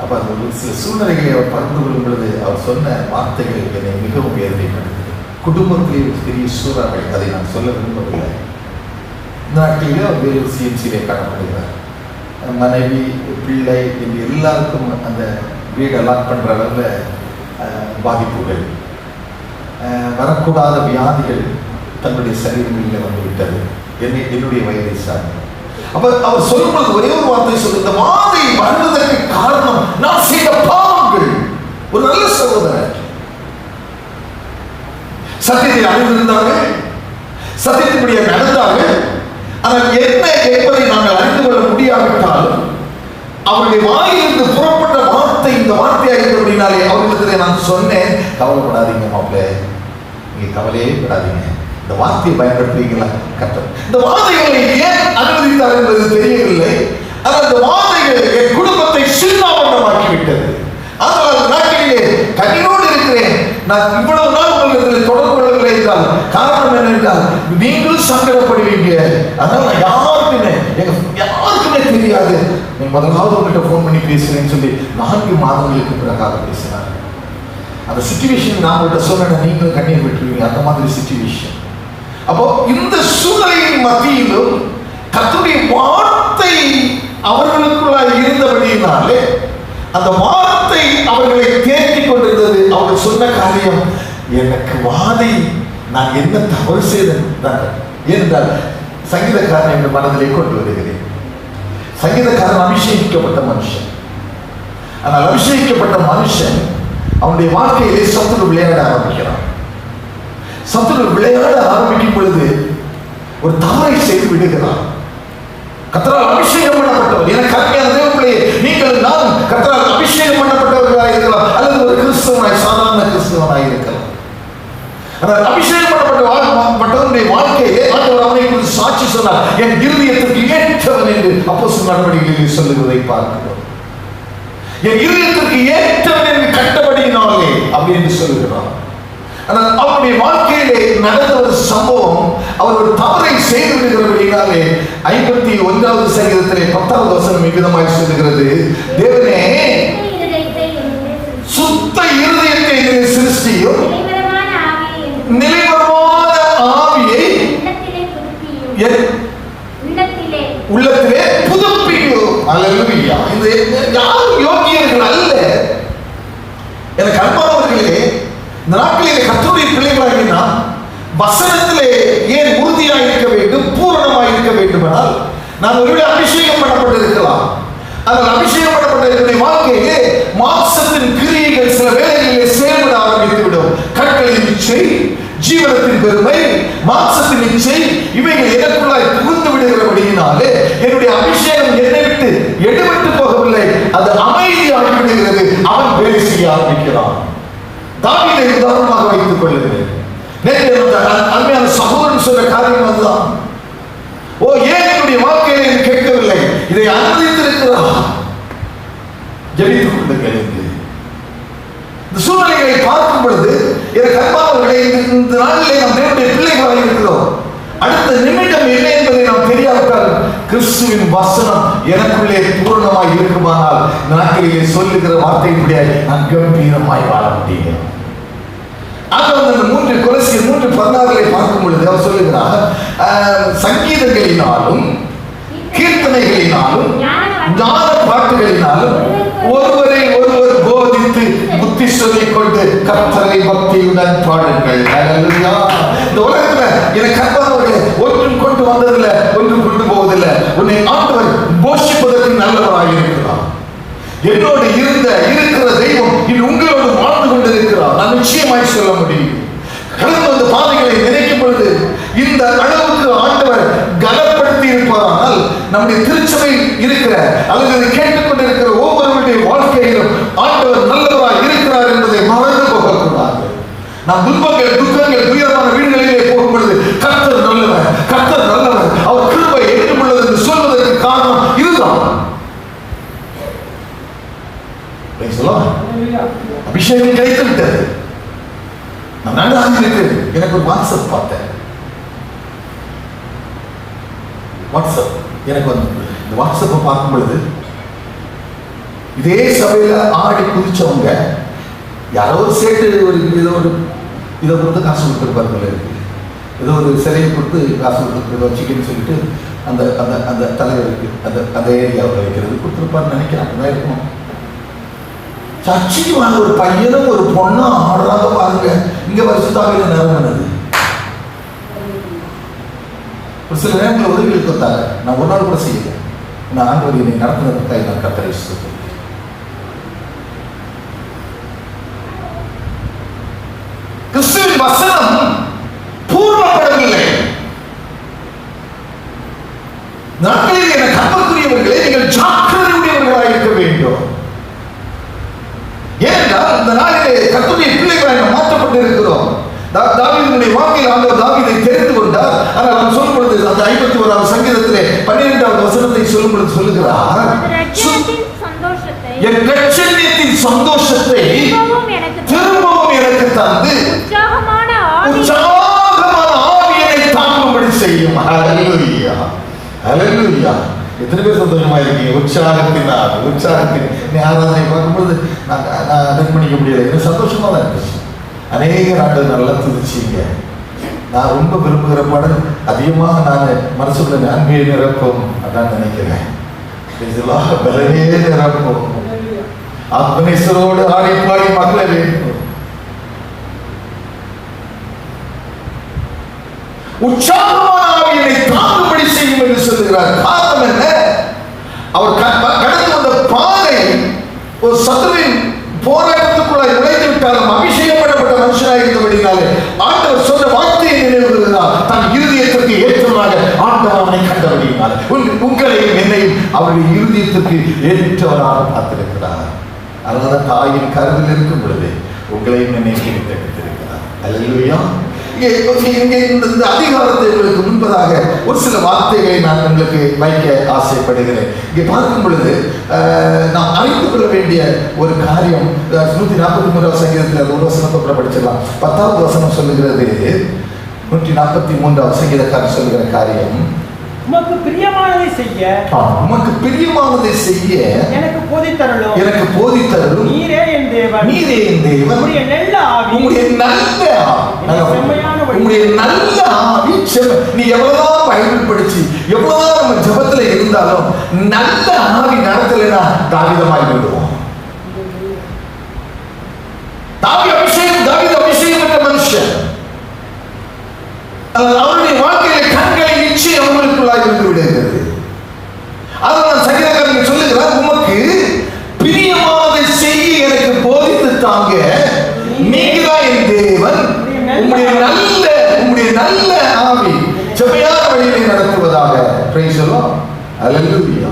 அப்போ அந்த ஒரு சில சூழ்நிலைகளை அவர் பகிர்ந்து கொள்ளும் பொழுது அவர் சொன்ன வார்த்தைகள் என்னை மிகவும் வேதனைப்படுத்தது. குடும்பத்திலே ஒரு பெரிய சூறாவளி, அதை நான் சொல்ல விரும்பவில்லை. இந்த நாட்டிலே அவர் வேறு சிஎம்சியிலே காணப்படுகிறார். மனைவி பிள்ளை என்று எல்லாருக்கும் அந்த வீடை லாக் பண்ணுற அளவில் பாதிப்புகள், வரக்கூடாத வியாதிகள் தன்னுடைய சரீரங்களில் வந்துவிட்டது. என்னுடைய வயதை சார்ந்த அப்ப அவர் சொல்லும்போது ஒரே ஒரு வார்த்தை சொல்லு, இந்த வாதை வருவதற்கு காரணம் நான் செய்த பாவங்கள். ஒரு நல்ல சகோதரர் சத்தியத்தை அறிந்திருந்தார்கள், சத்தியத்தின்படியே நடந்தார்கள். ஆனால் என்ன என்பதை நாங்கள் அறிந்து கொள்ள முடியாவிட்டாலும் அவருடைய வாயிலிருந்து புறப்பட்ட வார்த்தை இந்த வார்த்தையாக இருந்தபடினாலே அவர்களுக்கு நான் சொன்னேன், கவலைப்படாதீங்க மாப்பிள்ளை, நீங்க கவலையே விடாதீங்க. இந்த வார்த்தையை பயன்படுத்துறீங்களா? கர்த்தர் இந்த வார்த்தைகளை ஏன் அனுமதித்தார் என்பது தெரியவில்லை. ஆனால் இந்த வார்த்தைகள் என் குடும்பத்தை சின்னாபண்டமாக்கிவிட்டது. ஆனால் அந்த நாட்டிலே கண்ணீரோடு இருக்கிறேன். நான் இவ்வளவு நாள் உங்களிடத்தில் தொடர்பு கொள்ளவில்லை என்றால் காரணம் என்னென்றால் நீங்களும் சங்கடப்படுவீங்க. அதனால நான் யாருக்குமே தெரியாது. நீ முதலாவது உங்கள்கிட்ட போன் பண்ணி பேசுறேன்னு சொல்லி 4 மாதங்களுக்கு பிறகாக பேசினார். அந்த சிச்சுவேஷன் நான் உங்கள்கிட்ட சொன்னேன், நீங்களும் கண்ணீர் விட்டுருவீங்க. அந்த மாதிரி சிச்சுவேஷன். அப்போ இந்த சூழ்நிலையின் மத்தியிலும் கர்த்தருடைய வார்த்தை அவர்களுக்குள்ளாக இருந்தபடியினாலே அந்த வார்த்தை அவர்களை தேற்றிக் கொண்டிருந்தது. அவர்கள் சொன்ன காரியம், எனக்கு வாதை நான் என்ன தவறு செய்தேன் என்றால் சங்கீதக்காரன் என்ற மனதிலே கொண்டு வருகிறேன். சங்கீதக்காரன் அபிஷேகிக்கப்பட்ட மனுஷன். ஆனால் அபிஷேகிக்கப்பட்ட மனுஷன் அவனுடைய வாழ்க்கையிலே சத்துரு விளையாட ஆரம்பிக்கிறான். சத்துரு விளையாட ஆரம்பிக்கும் பொழுது ஒரு தவறை செய்து விடுகிறான். கர்த்தரால் அபிஷேகம் பண்ணப்பட்டவர், எனக்கு அருமையான தேவர்களே, நீங்கள் நான் கர்த்தரால் அபிஷேகம் பண்ணப்பட்டவர்களாக இருக்கலாம், அல்லது ஒரு கிறிஸ்தவனாய் சாதாரண கிறிஸ்தவனாய் இருக்கலாம். ஆனால் அபிஷேகம் பண்ணப்பட்டவனுடைய வாழ்க்கையிலே ஆண்டவர் அவனை குறித்து சாட்சி சொன்னார், என் இருதயத்திற்கு ஏற்றவன் என்று அப்போஸ்தலர் நடவடிக்கைகளில் சொல்லுவதை பார்க்கிறோம். என் இருதயத்திற்கு ஏற்றவன் என்று கட்டபடியினாலே அப்படி என்று சொல்லுகிறார். ஆனால் அவருடைய வாழ்க்கையிலே நடந்த ஒரு சம்பவம், அவர் ஒரு தவறை செய்து விடுகிறபடினாலே 51வது சங்கீதத்திலே 10வது வசனம் இவ்விதமாய் சொல்லுகிறது, தேவனே சுத்த இருதயத்தை சிருஷ்டியும் நிலைவரமான ஆவியை உள்ளத்திலே புதுப்பியும். அல்லேலூயா. இந்த யாரும் யோகியர்கள் அல்ல. எனக்கு அன்பானவர்களே, இந்த நாட்களிலே கர்த்தருடைய பிள்ளைகளாகினா வசனத்திலே ஏன் உறுதியாக இருக்க வேண்டும், பூரணமாக இருக்க வேண்டும் என்றால், நான் ஒருவேளை அபிஷேகம் பண்ணப்பட்டிருக்கலாம். ஆனால் அபிஷேகம் பண்ணப்பட்ட என்னுடைய வாழ்க்கையிலே மாம்சத்தின் கிரியைகள் சில வேளைகளிலே செயல்பட ஆரம்பித்துவிடும். கற்களின் இச்சை, ஜீவனத்தின் பெருமை, மாம்சத்தின் இச்சை, இவைகள் எனக்குள்ளாய் புகுந்து விடுகிறபடியினாலே என்னுடைய அபிஷேகம் என்னை விட்டு எடுபட்டு போகவில்லை, அது அமைதியாகி விடுகிறது. அவன் வேலை செய்ய ஆரம்பிக்கிறான். தாவீதை உதாரணமாக வைத்துக் கொள்ளுங்கள். நேற்று அருமையான சகோதரன் சொன்ன காரியம் அதுதான். ஓ, ஏன் என்னுடைய வாழ்க்கையில எனக்கு கேட்கவில்லை, இதை அனுமதித்திருக்கிறார். ஜெபித்துக் கொள்ளுங்கள். இந்த சூழ்நிலைகளை பார்க்கும் பொழுது எனக்கு அன்பானவர்களே, இந்த நாளிலே நாம் தேவனுடைய பிள்ளைகளாக இருக்கிறோம். அடுத்த நிமிடம் என்ன என்பதை நாம் தெரியாவிட்டால் கிறிஸ்துவின் வசனம் எனக்குள்ளே பூர்ணமாய் இருக்குமானால் நாட்களிலே சொல்லுகிற வார்த்தையின்படியே நான் கம்பீரமாய் வாழ முடியும். ஆக அந்த 3 கொலோசியர் 3:16 பார்க்கும் பொழுது அவர் சொல்லுகிறார், சங்கீதங்களினாலும் கீர்த்தனைகளினாலும் ஞான பாட்டுகளினாலும் ஒருவரை ஒருவர் போதித்து புத்தி சொல்லிக் கொண்டு கர்த்தரை பக்தியுடன் பாடுங்கள். அல்லேலூயா. இந்த உலகத்துல எனக்கு அன்பானவர்களே, ஒன்றும் கொண்டு வந்ததில்லை, ஒன்றும் கொண்டு போவதில்லை. உன்னை ஆண்டவர் போஷிப்பதற்கு நல்லவராக இருக்கிறார். என்னோடு இருக்கிற தெய்வம் இது உங்களோடு வாழ்ந்து கொண்டிருக்கிறார். நான் நிச்சயமாய் சொல்ல முடியும். கடந்து வந்த பாதைகளை நினைக்கும் பொழுது இந்த அளவுக்கு ஆண்டவர் கனப்படுத்தி இருப்பாரானால் நம்முடைய திருச்சபை இருக்கிற அல்லது கேட்டுக்கொண்டிருக்கிற ஒவ்வொருவருடைய வாழ்க்கையிலும் ஆண்டவர் நல்லவராக இருக்கிறார் என்பதை மறந்து போகக்கூடாது. நாம் துன்பங்கள், துக்கங்கள், துயரமான வீடுகளிலே போகும் பொழுது கர்த்தர் நல்லவர், கர்த்தர் நல்லவர், அவர் கிருபை என்றும் உள்ளது என்று சொல்வதற்கு காரணம் இதுதான். அபிஷேகம் கிடைத்து விட்டது. நான் நன்றாக இருக்கிறேன். எனக்கு ஒரு வாட்ஸ்அப் பார்த்தேன். வாட்ஸ்அப் எனக்கு வந்து இந்த வாட்ஸ்அப்பை பார்க்கும் பொழுது இதே சபையில ஆடி குதிச்சவங்க யாரோ ஒரு சேட்டு இதை கொடுத்து காசு கொடுத்துருப்பாரு. ஏதோ ஒரு சிலையை கொடுத்து காசு கொடுத்துருக்கோம் சிக்கன் சொல்லிட்டு அந்த அந்த அந்த தலைவருக்கு அந்த ஏரியாவில் வைக்கிறது கொடுத்துருப்பாருன்னு நினைக்கிறேன். அப்படிதான் இருக்கணும். சர்ச்சைக்கு வாங்க ஒரு பையனும் ஒரு பொண்ணும் ஆடுறாங்க பாருங்க. இங்க வருஷத்தாவில் நிறமனது ஒரு சில நேரங்களில் உதவிகள் கொடுத்தாங்க. நான் ஒரு நாள் கூட செய்யல. நான் ஆண்டவர் என்னை நடத்தினதுக்காக நான் கர்த்தரை ஸ்தோத்திரிக்கிறேன். கிறிஸ்துவின் வசனம் பூர்ணப்படவில்லை. நாட்களில் என கற்பக்குரியவர்களே, நீங்கள் ஜாக்கிரதையுடையவர்களாக இருக்க வேண்டும். ஏனென்றால் இந்த நாளிலே கர்த்தருடைய பிள்ளைகளாக மாற்றப்பட்டு இருக்கிறோம். தாவீதுடைய வாழ்க்கையில் ஆண்டவர் தாவீதை தெரிந்து கொண்டார். ஆனால் அவர் சொல்லும் பொழுது அந்த 51வது சங்கீதத்திலே 12வது வசனத்தை சொல்லும் பொழுது சொல்லுகிறார், என் இரட்சணியத்தின் சந்தோஷத்தை திரும்பவும் எனக்கு தந்து உற்சாகமான ஆவியை தாங்கும்படி செய்யும். ஹல்லேலூயா, ஹல்லேலூயா. எத்தனை பேர் சந்தோஷமா இருக்கீங்க? உற்சாகத்தின் ஆராதனை பார்க்கும்போது நான் நிர்மணிக்க முடியல. எனக்கு சந்தோஷமா தான் இருந்துச்சு. அநேக நாட்கள் நல்லா துதிச்சிங்க. நான் ரொம்ப விரும்புகிற பாடல் அதிகமாக நான் மனசுக்குள்ள அன்பே நிரப்பும் அதான் நினைக்கிறேன். பலனே நிரப்பும் ஆத்மனேஸ்வரோடு ஆடி பாடி மக்களை வேண்டும். உற்சாகமான ஆவியை தாங்கும்படி செய்யும் என்று சொல்லுகிறார். காரணம் என்ன? அவர் கடந்து வந்த பாதை ஒரு சத்துருவின் போராட்டத்துக்குள்ளாய் நுழைந்து விட்டாலும் அபிஷேகம் பண்ணப்பட்ட மனுஷனாக இருந்தபடினாலே ஆண்டவர் சொன்ன வார்த்தையை நினைவுகிறார். தன் இருதயத்திற்கு ஏற்றமாக ஆண்டவர் அவனை கண்டபடினாலே உங்களையும் என்னையும் அவருடைய இருதயத்திற்கு ஏற்றவராக பார்த்திருக்கிறார். அதனால தாயின் கருவில் இருக்கும் பொழுது உங்களையும் என்னையும் எடுத்திருக்கிறார். அல்லேலூயா. இங்கே இந்த அதிகாரத்தை உங்களுக்கு முன்பதாக ஒரு சில வார்த்தைகளை நான் உங்களுக்கு வைக்க ஆசைப்படுகிறேன். இங்கே பார்க்கும் பொழுது நாம் அறிந்து கொள்ள வேண்டிய ஒரு காரியம் 143வது சங்கீதத்தில் ஒரு வசனத்தை கூட படிச்சிடலாம். 10வது வசனம் சொல்லுகிறது, 143வது சங்கீதக்காரர் சொல்லுகிற காரியம், உமக்கு பிரியமானதை செய்ய எனக்கு போதித்தருளும் நீரே என் தேவன். உம்முடைய நல்ல ஆவி நீ எவ்வளவுதான் பைபிள் படிச்சு எவ்வளவுதான் நம்ம ஜெபத்துல இருந்தாலும் நல்ல ஆவி நடத்தலைன்னா தாவீதமாய் விடுவோம். தாவீது அபிஷேகம் என்ற மனுஷன் அவருடைய வாழ்க்கையில கண்களை நிச்சயம் அவங்களுக்குள்ளாய் இருந்து விடுகிறது. அதனால் சங்கீதக்காரன் சொல்லுகிறார், உமக்கு பிரியமானதை செய்ய எனக்கு போதித்து தாங்க, நீங்க தான் என் தேவன். உம்முடைய நல்ல ஆவி செவ்வையான வழியிலே நடத்துவதாக. Praise the Lord. ஹல்லேலூயா.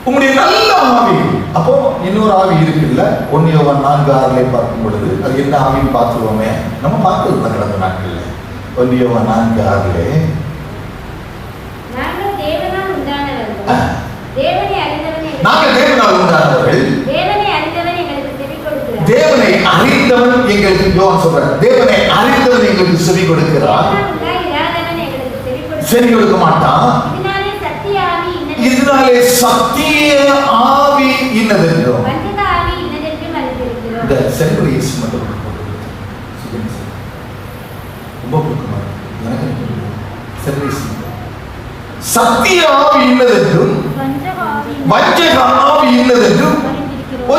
உம்முடைய நல்ல ஆவி. அப்போ இன்னொரு ஆவி இருக்குல்ல, 1 யோவான் 4:6 பார்க்கும் பொழுது அது என்ன ஆவின்னு பார்த்துருவோமே. நம்ம பார்த்தது தான் கடந்த நாட்கள்ல. 1 யோவான் 4:6 நாங்கள் தேவனால் உண்டானவர்கள், தேவனை அறிந்தவன் எங்களுக்கு யோவான் சொல்றார், தேவனை அறிந்தவன் எங்களுக்கு செவி கொடுக்கிறார், செவி கொடுக்க மாட்டான். இதனாலே சத்திய ஆவி இன்னதென்றும் இந்த சென்ட்ரேஸ் மட்டும் சத்திய ஆவி இன்னதென்றும் வஞ்சக ஆவி இன்னதென்றும்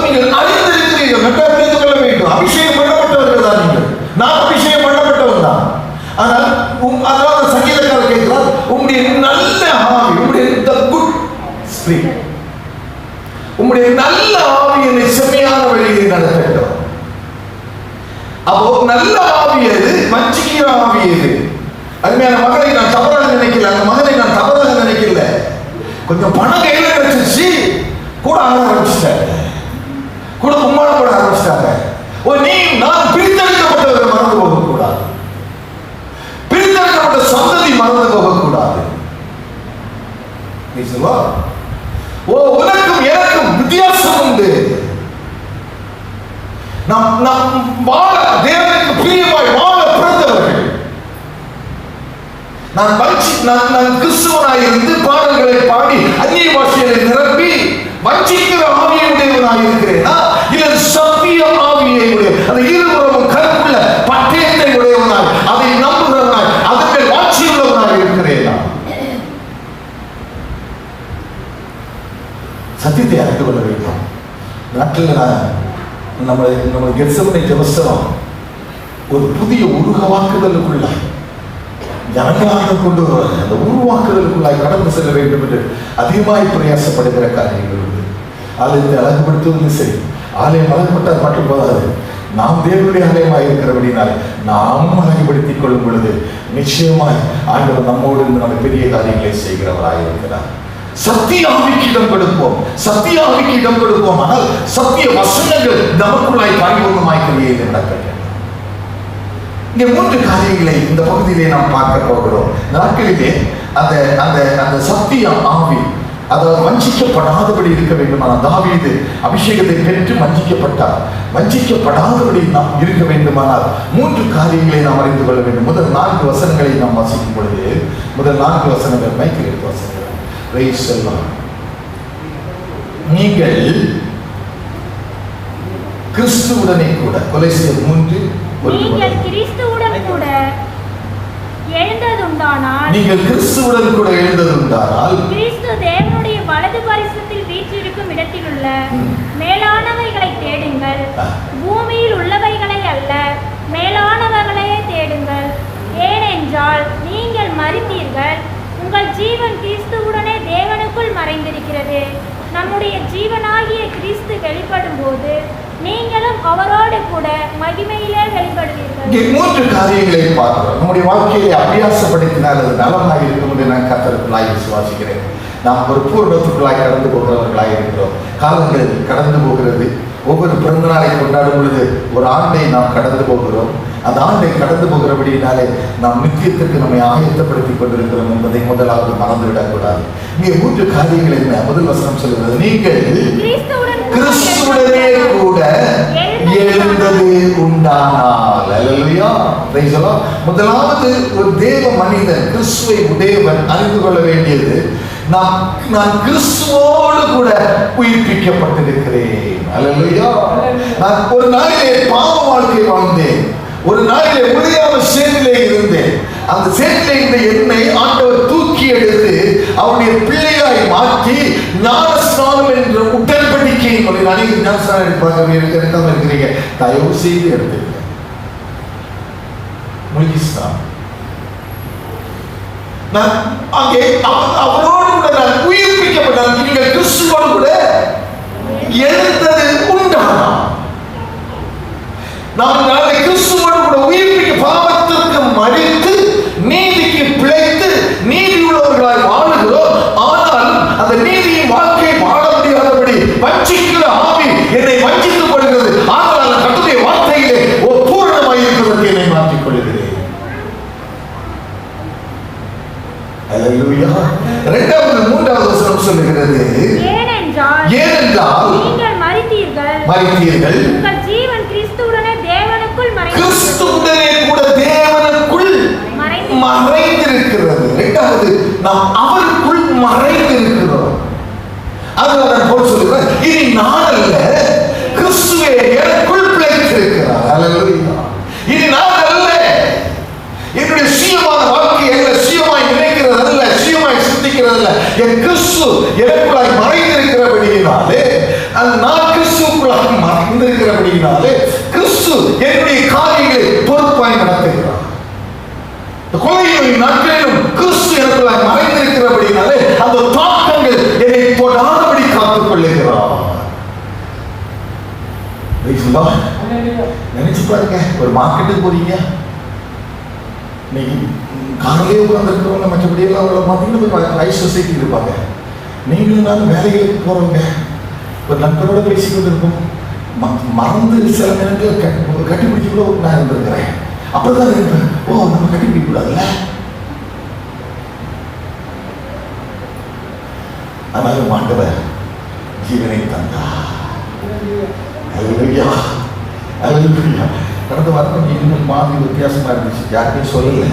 நீங்கள் அறிந்திருக்கிறீர்கள். நன்றாக புரிந்து கொள்ள வேண்டும். அபிஷேகம் பண்ணப்பட்டவர்கள் தான் நீங்கள். நான் அபிஷேகம் பண்ணப்பட்டவன் தான். ஆனால் அதனால சங்கீதக்காரர் கேட்கிறார், உங்களுடைய நல்ல ஆவி, உங்களுடைய குட் ஸ்பிரிட், உங்களுடைய நல்ல ஆவி என்னை செம்மையான வழியை நடத்தட்டும். அப்போ நல்ல ஆவி எது, வஞ்சிக்கிற ஆவி எது? அருமையான மகளை நான் தவறாக நினைக்கல, அந்த மகனை நான் தவறாக நினைக்கல. கொஞ்சம் பணம் கையில கிடைச்சிருச்சு, கூட ஆட ஆரம்பிச்சிட்டாங்க, கூட கும்மாளம் போட ஆரம்பிச்சிட்டாங்க. நான் பிரித்தெடுக்கப்பட்டவர்கள் மறந்து போகக்கூடாது, பிரித்தெடுக்கப்பட்ட சந்ததி மறந்து போகக்கூடாது. உனக்கும் எனக்கும் வித்தியாசம் உண்டு. நாம் வாழ தேவனுக்கு பிரியமாய் வாழ பிறந்தவர்கள். நான் கிறிஸ்துவனாய் இருந்து பாடல்களை பாடி அந்நிய பாஷைகளை நிரப்பி வஞ்சிக்கிற ஆவியை உடையவனாய் இருக்கிறேனா, இல்ல சத்திய ஆவியை உடைய அந்த இருபுறமும் கருப்புள்ள பட்டயத்தை உடையவனாய், அதை நம்புகிறவனாய், அதற்கு வாட்சியுள்ளவனாய் இருக்கிறேனா? சத்தியத்தை அறிந்து கொள்ள வேண்டும். நாட்டில் நம்ம கெத்செமனே ஜெபஸ்தலம் ஒரு புதிய உருவாக்குதலுக்குள்ளாய் ஜனங்களாக கொண்டு வருவாங்க. அந்த உருவாக்குதலுக்குள்ளாய் கடந்து செல்ல வேண்டும் என்று அதிகமாய் பிரயாசப்படுகிற காரியங்கள் உண்டு. ஆலயத்தை அழகுபடுத்துவதும் சரி, ஆலயம் அழகுபட்டால் மட்டும் போதாது, நாம் தேவனுடைய ஆலயமாக இருக்கிறபடினாலே நாம் அழகுபடுத்திக் கொள்ளும் பொழுது நிச்சயமாய் ஆண்டவர் நம்மோடு இருந்து நம்ம பெரிய காரியங்களை செய்கிறவராக இருக்கிறார். சத்திய ஆவிக்கு இடம் கொடுப்போம், சத்திய ஆவிக்கு இடம் கொடுப்போம். ஆனால் சத்திய வசனங்கள் நமக்குள்ளாய் பரிபூர்ணமாய் கிரியையில் நடக்கட்டும். இங்கே 3 காரியங்களை இந்த பகுதியிலே நாம் பார்க்க போகிறோம். நாட்களிலே அந்த அந்த அந்த சத்திய ஆவி, அதாவது வஞ்சிக்கப்படாதபடி இருக்க வேண்டுமானால், தாவீது அபிஷேகத்தை பெற்று வஞ்சிக்கப்பட்டார். வஞ்சிக்கப்படாதபடி நாம் இருக்க வேண்டுமானால் 3 காரியங்களை நாம் அறிந்து கொள்ள வேண்டும். முதல் 4 வசனங்களை நாம் வாசிக்கும் பொழுது, முதல் 4 வசனங்கள் மைக்கில் எடுத்து வசனங்கள். Price the Lord. நீங்கள் கிறிஸ்துவுடனே கூட, கொலோசியர் 3:1, நீங்கள் கிறிஸ்துவுடன் கூட எழுந்ததுண்டானால், நீங்கள் கிறிஸ்துவுடன் கூட எழுந்ததுண்டானால், கிறிஸ்து தேவனுடைய வலது பரிசத்தில் வீற்றிருக்கும் இடத்திலுள்ள மேலானவைகளை தேடுங்கள், பூமியில் உள்ளவைகளை அல்ல, மேலானவைகளையே தேடுங்கள். ஏனென்றால் நீங்கள் மரித்தீர்கள், உங்கள் ஜீவன் கிறிஸ்துவுடனே தேவனுக்குள் மறைந்திருக்கிறது. நம்முடைய ஜீவனாகிய கிறிஸ்து வெளிப்படும் போது நீங்களும் அவரோடு கூட மகிமையிலே வெளிப்படுவீர்கள். இங்கே 3 காரியங்களை பார்க்கிறோம். நம்முடைய வாழ்க்கையை அபியாசப்படுத்தினால் அது நலமாக இருக்கும் என்று நான் கர்த்தருக்குள்ளாய் விசுவாசிக்கிறேன். நாம் ஒரு பூர்ணத்துக்குள்ளாய் கடந்து போகிறவர்களாக இருக்கிறோம். காலங்கள் கடந்து போகிறது. ஒவ்வொரு பிறந்த நாளை கொண்டாடும் பொழுது ஒரு ஆண்டை நாம் கடந்து போகிறோம். அந்த ஆண்டை கடந்து போகிறபடியினாலே நாம் நித்தியத்திற்கு நம்மை ஆயத்தப்படுத்திக் கொண்டிருக்கிறோம் என்பதை முதலாவது மறந்துவிடக்கூடாது. இங்கே 3 காரியங்கள் என்ன? முதல் வசனம் சொல்கிறது, நீங்கள் கிறிஸ்துவுடனே கூட எழுந்தது உண்டானால். அல்லேலூயா. Praise the Lord. முதலாவது ஒரு தேவ மனிதன் கிறிஸ்துவை உடையவன் அறிந்து கொள்ள வேண்டியது, நான் கிறிஸ்துவோடு கூட உயிர்ப்பிக்கப்பட்டிருக்கிறேன். அல்லேலூயா. நான் ஒரு நாளிலே பாவ வாழ்க்கை வாழ்ந்தேன், ஒரு நாளிலே முடியாத சேற்றிலே இருந்தேன். அந்த சேற்றிலே இருந்த என்னை ஆண்டவர் தூக்கி எடுத்து அவருடைய பிள்ளையாய் மாற்றி ஞானஸ்நானம் என்ற உடன்படிக்கையை அனைத்து ஞானஸ்நானம் எடுப்பாங்க இருக்கிறீங்க, தயவு செய்து எடுத்துக்க முழுகிஸ்தான். நான் அங்கே அவரோடு கூட நான் உயிர்ப்பிக்கப்பட்டால், நீங்கள் கிறிஸ்துவோடு கூட எழுந்தது உண்டானா. நாம் நாளை கிறிஸ்துவோடு கூட உயிர்ப்பிக்க, பாவத்திற்கு மரித்து நீதிக்கு பிழைத்து நீதி உள்ளவர்களாய் வாழுகிறோம். ஆனால் அந்த நீதியின் வாழ்க்கை வாழ முடியாதபடி வஞ்சிக்கிற ஆவி என்னை வஞ்சித்துக் கொள்கிறது. ஆனால் அந்த கர்த்தருடைய வார்த்தையிலே ஒரு பூரணமாய் இருப்பதற்கு என்னை மாற்றிக் கொள்கிறேன். அல்லேலூயா. 2வது 3வது வசனம் சொல்லுகிறது, ஏனென்றால் நீங்கள் மரித்தீர்கள், உங்கள் ஜீவன் கிறிஸ்துவுடனே தேவனுக்குள் கிறிஸ்துவுடனே கூட தேவனுக்குள் மறைந்திருக்கிறது. 2வது நாம் அவருக்குள் மறைந்திருக்கிறோம். அதனால போல் சொல்லுகிறேன், இனி நான் அல்ல, கிறிஸ்துவே எனக்குள் பிழைத்திருக்கிறார். அல்லேலூயா. இனி நான் அல்ல, என்னுடைய சுயமான வாழ்க்கை அல்ல, சுயமாய் நினைக்கிறது அல்ல, சுயமாய் சிந்திக்கிறது அல்ல, என் கிறிஸ்து எனக்குள்ளாய் மறைந்திருக்கிறபடியினாலே, நான் கிறிஸ்துவுக்குள்ளாய் மறைந்திருக்கிறபடியினாலே கிறிஸ்து என்னுடைய காரியங்களை பொறுப்பாய் நடத்துகிறார். கொலையின் நாட்களிலும் கிறிஸ்து எனக்குள்ளாய் மறைந்திருக்கிறபடியினாலே அந்த தாக்கங்கள் என்னை தொடாதபடி காத்துக் கொள்ளுகிறார். நினைச்சு பாருங்க, ஒரு மார்க்கெட்டுக்கு போறீங்க, இன்னைக்கு காலையிலே உட்கார்ந்துருக்கிறவங்க மற்றபடியெல்லாம் அவங்கள பார்த்தீங்கன்னா ஹை சொசைட்டி இருப்பாங்க. நீங்களும் நான் வேலைகளுக்கு போறவங்க, ஒரு நண்பரோட பேசிக்கொண்டு இருக்கோம், மறந்து சில நேரத்தில் கட்டிப்பிடிச்சு கூட நான் இருந்திருக்கிறேன். அப்படிதான் இருப்பேன், ஓ நம்ம கட்டிப்பிடிக்க கூடாதுல்ல. ஆனாலும் ஆண்டவர் ஜீவனை தந்தார். அல்லேலூயா. அல்லேலூயா. கடந்த வாரம் இன்னும் மாதிரி வித்தியாசமா இருந்துச்சு, யாருக்கும் சொல்லலை.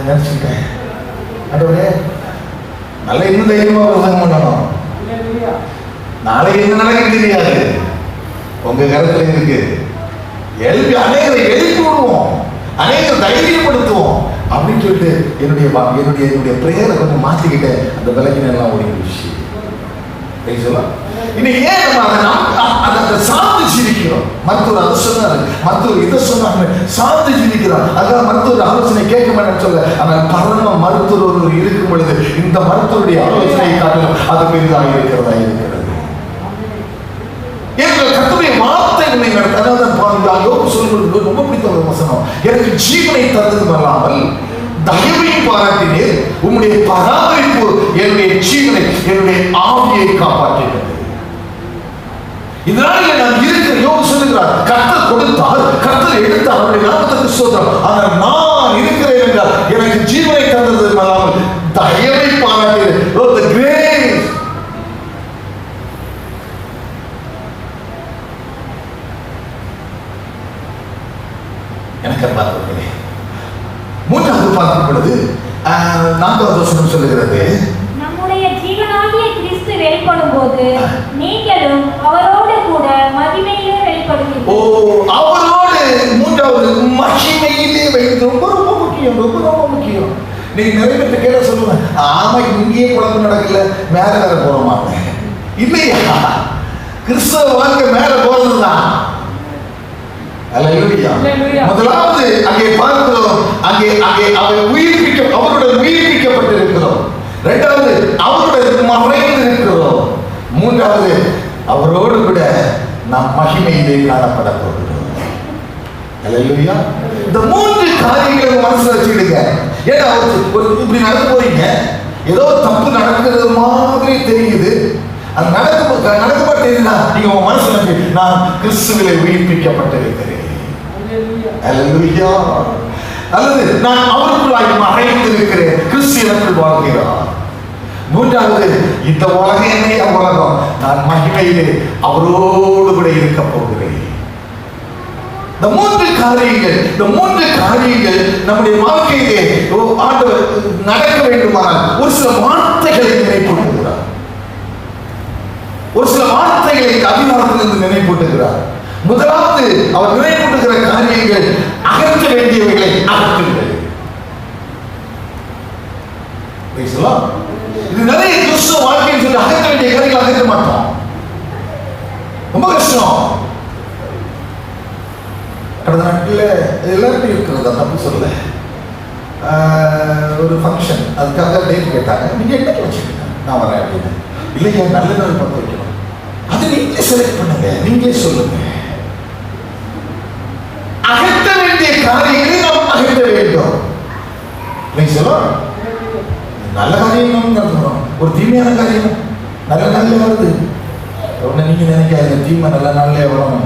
நினைச்சுட்டேன், ஆண்டவரே நல்ல இன்னும் தைரியமா விவசாயம் பண்ணணும், நாளைக்கு என்ன நடக்கும் தெரியாது, உங்க கருத்துல இருக்கு. எழுப்பி அநேகரை எழுப்பி விடுவோம், அநேகரை தைரியப்படுத்துவோம் அப்படின்னு சொல்லிட்டு என்னுடைய பிரேயரை கொஞ்சம் மாற்றிக்கிட்டு அந்த விலகின எல்லாம் ஓடிடுச்சு. சொல்லலாம். இன்னைக்கு ஏன் நம்ம சார்ந்து ஜீவிக்கிறோம்? மருத்துவர் அதை சொன்னாரு, மருத்துவர் இதை சொன்னாங்க, சார்ந்து ஜீவிக்கிறோம். அதாவது மருத்துவர் ஆலோசனை கேட்க மாட்டேன்னு சொல்ல, ஆனால் பரம மருத்துவர் ஒருவர் இருக்கும் பொழுது இந்த மருத்துவருடைய ஆலோசனையை காட்டணும், அது பெரிதாக இருக்கிறதா இருக்கிறது. கர்த்தருடைய வார்த்தை என்னை நடத்த சொல்லும்போது ரொம்ப பிடித்த ஒரு வசனம், எனக்கு ஜீவனை தந்தது அல்லாமல் தயவையும் பாராட்டினேன், உம்முடைய பராமரிப்பு என்னுடைய ஜீவனை என்னுடைய ஆவியை காப்பாற்றினது. இதனால நான் இருக்கிறையோ பவுல் சொல்லுகிறார், கர்த்தர் கொடுத்தார், கர்த்தர் எடுத்தார், அவருடைய நாமத்துக்கு ஸ்தோத்திரம். ஆனால் நான் இருக்கிறேன் என்றால் எனக்கு ஜீவனை தந்தது இல்லாமல் தயவை பாராட்டுகிறேன். Oh, the grace. எனக்கு பார்க்கிறேன். மூன்றாவது பார்க்கும் பொழுது 4வது வசனம் சொல்லுகிறது, நம்முடைய ஜீவனாகிய கிறிஸ்து வெளிப்படும் போது நீங்களும் அவரோடு கூட மகிமையிலே வெளிப்படுவீர்கள். அவரோடு மூன்றாவது மகிமையிலே வைத்து ரொம்ப ரொம்ப முக்கியம், ரொம்ப ரொம்ப முக்கியம். நீங்க நிறைய பேர் கேட்ட சொல்லுவேன், ஆமா இங்கேயே குழப்பம் நடக்கல, மேல வேற போறோமாங்க. இல்லையா, கிறிஸ்தவ வாழ்க்கை மேல போறதுதான். முதலாவது அங்கே பார்க்கிறோம், அங்கே அவர் அவருடன் உயிர்ப்பிக்கப்பட்டிருக்கிறோம். இரண்டாவது அவருடன் மறைந்து இருக்கிறோம். மூன்றாவது அவரோடு கூட நாம் மகிமையிலே காணப்பட போகிறோம். அல்லேலூயா. இந்த மூன்று காரியங்களை மனசுல வச்சுடுங்க. ஏன்னா இப்படி நடந்து போறீங்க, ஏதோ தப்பு நடக்கிறது மாதிரி தெரியுது. அது நடக்க மாட்டேங்குதுன்னா நீங்க உங்க மனசுல நான் கிறிஸ்துவிலே உயிர்ப்பிக்கப்பட்டிருக்கிறேன். அல்லேலூயா. அல்லது நான் அவருக்குள்ளாய் மறைந்திருக்கிறேன், கிறிஸ்து எனக்குள் வாழ்கிறார். மூன்றாவது இந்த உலகம் என்னைய உலகம், நான் மகிமையிலே அவரோடு கூட இருக்க போகிறேன். இந்த மூன்று காரியங்கள் நம்முடைய வாழ்க்கையிலே ஆண்டவர் நடக்க வேண்டுமானால் ஒரு சில வார்த்தைகளை நினைப்பூட்டுகிறார், ஒரு சில வார்த்தைகளை அதிகாரத்திலிருந்து நினைப்பூட்டுகிறார். முதலாவது அவர் நினைப்பூட்டுகிற காரியங்கள், அகற்ற வேண்டியவைகளை அகற்றுங்கள். இது நிறைய கிறிஸ்துவ வாழ்க்கைன்னு சொல்லி அகற்ற வேண்டிய காரியங்களை அகற்ற மாட்டோம். ரொம்ப கஷ்டம். கடந்த நாட்டில் எல்லாருமே இருக்கிறது, தப்பு சொல்ல. ஒரு ஃபங்க்ஷன், அதுக்காக டேட் கேட்டாங்க. நீங்க என்ன வச்சுக்கீங்க, நான் வரேன் அப்படின்னு. இல்லையா, நல்ல நாள் பார்த்து வைக்கணும். அது நீங்களே செலக்ட் பண்ணுங்க, நீங்களே சொல்லுங்க. அகற்ற வேண்டிய காரியங்களை நாம் அகற்ற வேண்டும். நல்ல காரியம் நடத்தணும், ஒரு தீமையான காரியம் நல்ல நாள்ல வருது. உடனே நீங்க நினைக்காதீங்க தீமை நல்ல நாள்ல வரணும்,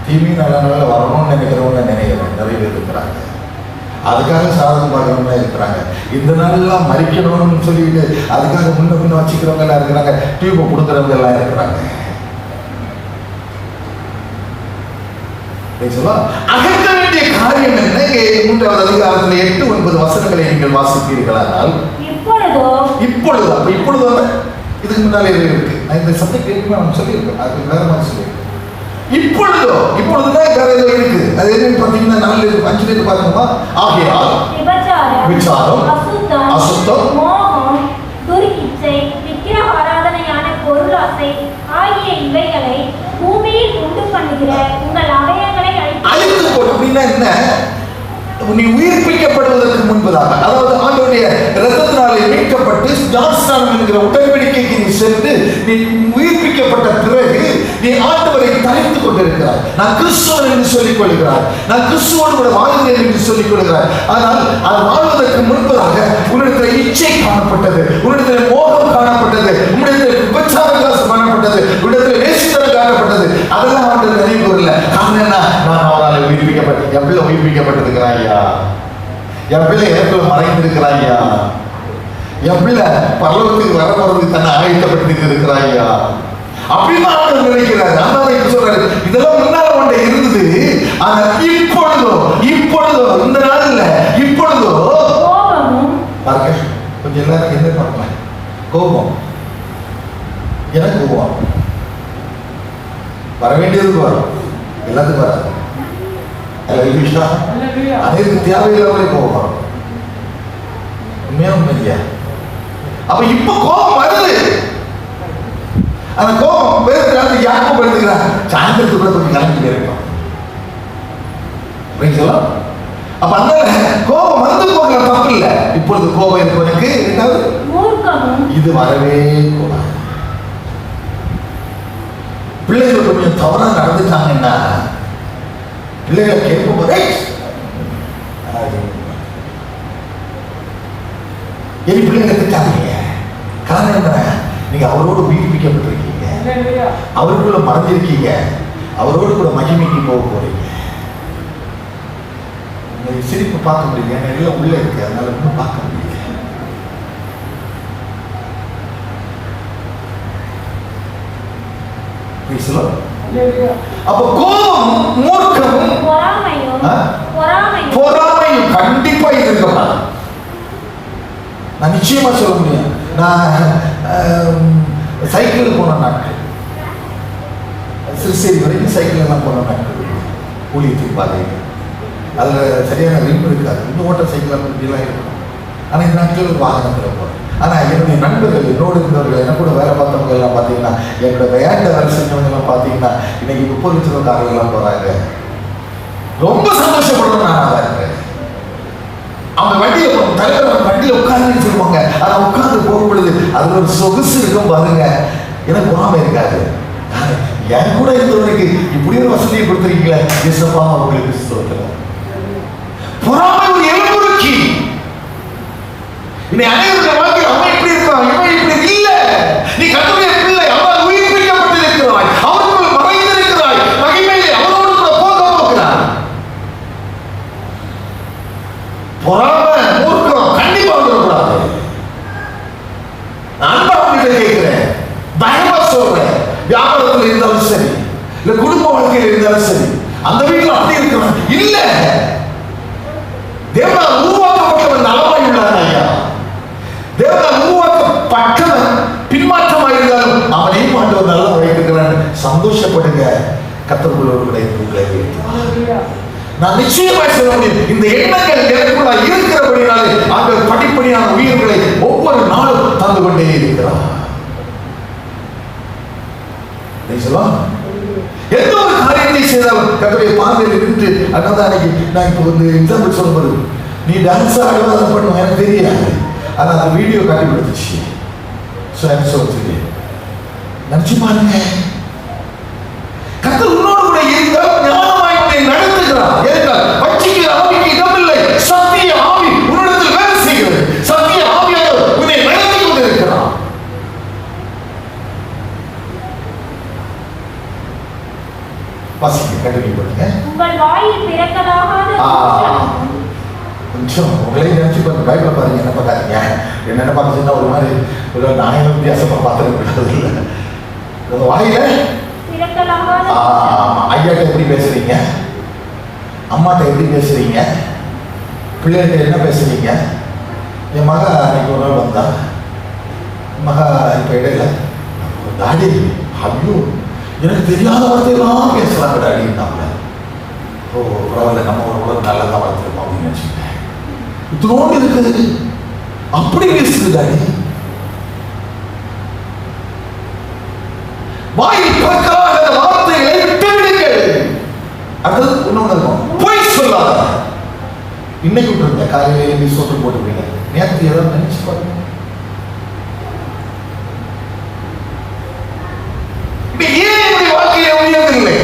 தீமை நல்ல நாள்ல வரணும்னு நினைக்கிறவங்க நினைக்கிறேன். நிறைய பேர் இருக்கிறாங்க, அதுக்காக சாதகம் பார்க்கறவங்க இருக்கிறாங்க. இந்த நாளெல்லாம் மறிக்கணும்னு சொல்லிட்டு அதுக்காக முன்ன வச்சுக்கிறவங்க எல்லாம் இருக்கிறாங்க, டியூபை கொடுக்குறவங்க எல்லாம் இருக்கிறாங்க. அகற்ற வேண்டிய காரியம் என்ன? 3வது அதிகாரத்தில் 8, 9 வசனங்களை நீங்கள் வாசிப்பீர்களானால், இப்பொழுது இதுக்கு முன்னாலே இருக்கு. நான் இந்த சப்ஜெக்ட் ஏற்கனவே நான் சொல்லியிருக்கேன், அது வேற மாதிரி சொல்லியிருக்கேன். இப்பொழுதுதான் வேற ஏதோ இருக்கு. அது என்னன்னு பார்த்தீங்கன்னா 4-5 பாருங்கம்மா. ஆகையால் விசாரம், அசுத்தம், மோகம், துர்க்கிச்சை, விக்கிரக ஆராதனையான பொருளாசை ஆகிய இவைகளை பூமியில் உண்டு பண்ணுகிற உங்கள் அவயங்களை அழித்து போடும். அப்படின்னா என்ன? நீ உயிர்ப்பிக்கப்படுவதற்கு முன்பதாக, அதாவது ஆண்டவருடைய இரத்தத்தினாலே மீட்கப்பட்டு ஞானஸ்நானம் என்கிற உடன்படிக்கைக்கு நீ சென்று நீ உயிர்ப்பிக்கப்பட்ட பிறகு நீ ஆண்டவரை தரித்துக் கொண்டிருக்கிறாய். நான் கிறிஸ்துவன் என்று சொல்லிக் கொள்கிறாய், நான் கிறிஸ்துவோடு கூட வாழ்கிறேன் என்று சொல்லிக் கொள்கிறாய். ஆனால் அது வாழ்வதற்கு முன்பதாக உன்னிடத்தில் இச்சை காணப்பட்டது, உன்னிடத்தில் மோகம் காணப்பட்டது, உன்னிடத்தில் விபச்சார காசம் காணப்பட்டது, உன்னிடத்தில் வேசித்தனம் காணப்பட்டது. அதெல்லாம் ஆண்டவர் நினைவு கூறல. காரணம் என்ன? நான் அவரால் உயிர்ப்பிக்கப்பட்டு என் பிள்ளை உயிர்ப்பிக்கப்பட்டிருக்கிறாயா, என் பிள்ளை எனக்குள்ள மறைந்திருக்கிறாயா, என் பிள்ளை பரலோகத்துக்கு வரப்போறதுக்கு தன்னை ஆயத்தப்பட்டு இருக்கிறாயா அப்படின்னு ஆண்டவர் நினைக்கிறாரு. அதனால இப்ப சொல்றாரு, இதெல்லாம் முன்னால ஒன்றை இருந்தது, ஆனா இப்பொழுதோ இந்த நாள் இல்ல, இப்பொழுதோ பாருங்க. கொஞ்சம் எல்லாரும் என்ன பார்க்கலாம், கோபம். எனக்கு கோபம் வர வேண்டியதுக்கு வரும், எல்லாத்துக்கும் வராது. அதற்கு தேவையில்லாமலே கோபம் வரும். உண்மையா உண்மையா? அப்ப இப்ப கோபம் வருது. அந்த கோபம் பேருக்கு யாருக்கும் படுத்துக்கிறாங்க, சாயந்தரத்துக்குள்ள கொஞ்சம் கிளம்பி போயிருக்கோம். அப்ப அந்த கோபம் வந்து போகிற தப்பு இல்லை. இப்பொழுது கோபம் இருப்பதற்கு இது வரவே கூடாது. பிள்ளைகள் கொஞ்சம் தவறா நடந்துட்டாங்கன்னா பிள்ளைகளை கேட்கும் போதே என் பிள்ளைங்க திட்டாதீங்க. காரணம் என்ன? நீங்க அவரோடு உயிர்ப்பிக்கப்பட்டிருக்கீங்க, அவருக்குள்ள மறைஞ்சிருக்கீங்க. அவரோடு கூட மகிமைக்கு போக போறீங்க. உங்களுக்கு சிரிப்பு பார்க்க முடியல, ஏன்னா எல்லாம் உள்ள இருக்கு, அதனால ஒன்றும் பார்க்க முடியல. அப்ப கோபம், மூர்க்கம், பொறாமையும் கண்டிப்பா இது இருக்கலாம். நான் நிச்சயமா சொல்ல முடியும். நான் சைக்கிள் போன நாட்கள், சிறுசேரி வரைக்கும் சைக்கிள் எல்லாம் போன நாட்கள், ஊழியத்துக்கு பாதைங்க. அதில் சரியான ரிம் இருக்காது, இன்னும் ஓட்ட சைக்கிள் அப்படிலாம் இருக்கும். ஆனால் இந்த நாட்கள் வாகனத்தில் போகிறேன். ஆனால் என்னுடைய நண்பர்கள், என்னோடு இருந்தவர்கள், என்ன கூட வேலை பார்த்தவங்க எல்லாம் பார்த்தீங்கன்னா, என்னோட வேண்ட வேலை செஞ்சவங்கெல்லாம் பார்த்தீங்கன்னா இன்னைக்கு 30 லட்சம் ரூபாய் காரெல்லாம் போகிறாங்க. ரொம்ப சந்தோஷப்படுறோம். நான் அதான் இருக்கேன். அவங்க வண்டியில் தலைவர் வண்டியில் உட்கார்ந்து சொல்லுவாங்க. அதை உட்கார்ந்து போகும் பொழுது அதில் ஒரு சொகுசு இருக்கும் பாருங்க, எனக்கு பொறாமை இருக்காது. என் கூட இருந்தவனுக்கு இப்படி ஒரு வசதியை கொடுத்துருக்கீங்களே, இயேசுப்பா அவங்களுக்கு ஸ்தோத்திரம். பொறாமை ஒரு எலும்புருக்கி. இன்னை அனைவருடைய வாழ்க்கை அவன் இப்படி இருக்கான், இவன் இப்படி இல்லை. நீ கர்த்தருடைய பிள்ளை, அவன் உயிர்ப்பிக்கப்பட்டிருக்கிறாய், அவருக்குள் மறைந்திருக்கிறாய், மகிமையிலே அவனோடு கூட போகிறாய். பொறாமை, மூர்க்கம் கண்டிப்பா வந்துடக்கூடாது. நான் அன்பா உங்ககிட்ட கேட்கிறேன், பயமா சொல்றேன். வியாபாரத்தில் இருந்தாலும் சரி, இல்ல குடும்ப வாழ்க்கையில் இருந்தாலும் சரி, அந்த வீட்டில் அப்படி இருக்கிறான் இல்ல. தேவனால் உருவாக்கப்பட்டவன் நலமாய் உள்ளான் ஐயா. தேவனால் உருவாக்கப்பட்டவன் பின்மாற்றமாக இருந்தாலும் அவனையும் ஆண்டவர் நல்லா வைத்திருக்கிறான். சந்தோஷப்படுங்க. கர்த்தருக்குள்ளவர்களை உங்களை நான் நிச்சயமாய் சொல்ல முடியும். இந்த எண்ணங்கள் எனக்குள்ள இருக்கிறபடினாலே ஆண்டவர் படிப்படியான உயிர்களை ஒவ்வொரு நாளும் தந்து கொண்டே இருக்கிறார். எந்த ஒரு காரியத்தை செய்தாலும் கர்த்தருடைய பார்வையில் நின்று, அதான் அன்னைக்கு நான் இப்போ வந்து எக்ஸாம்பிள் சொல்லும்போது, நீ டான்ஸ் ஆடுவா அதை பண்ணுவோம் எனக்கு தெரியாது, ஆனால் அந்த வீடியோ காட்டி கொடுத்துச்சு. நினைச்சு பாருங்க, கர்த்தர் உன்னோடு கூட இருந்தால் ஞானமாய் உன்னை நடத்துகிறார். ஏனென்றால் பட்சிக்கிற ஆவிக்கு இடமில்லை, சத்திய ஆவி உன்னிடத்தில் வேலை செய்கிறது. சத்திய ஆவியாக உன்னை நடத்தி கொண்டிருக்கிறார். வாசிக்க கண்டினியூ பண்ணுங்க. உங்கள் வாயில் பிறக்கலாகாத கொஞ்சம் உங்களே நினைச்சு பாருங்க. பைபிளை பாருங்க, என்ன பார்க்காதீங்க. என்னென்ன பார்த்துச்சுன்னா ஒரு மாதிரி ஒரு நாயகம் வித்தியாசமா பார்த்துக்க கூடாது. இல்லை, உங்க வாயில ஐயாட்ட எப்படி பேசுறீங்க, அம்மாட்ட எப்படி பேசுறீங்க, பிள்ளைகிட்ட என்ன பேசுறீங்க. என் மக அன்னைக்கு ஒரு நாள் வந்தா, மக இப்ப இடையில டாடி ஐயோ எனக்கு தெரியாத வார்த்தையெல்லாம் பேசலாம் டாடின்னாங்க. ஓ பரவாயில்ல, நம்ம ஒரு உலகம் நல்லா வளர்த்துருப்போம் அப்படின்னு நினைச்சுக்கிட்டேன். இத்தனோடு இருக்குது, அப்படி பேசுது டாடி. வாயில் பிறக்காத வார்த்தைகளை விட்டுவிடுங்கள். அது இன்னொன்று இருக்கும், பொய் சொல்லாத. இன்னைக்கு விட்டுருங்க, காலையில எழுதி சோற்று போட்டுருவீங்க, நேற்று ஏதாவது நினைச்சு பாருங்க. ஏன் என்னுடைய வாழ்க்கையை உயர்ந்தில்லை?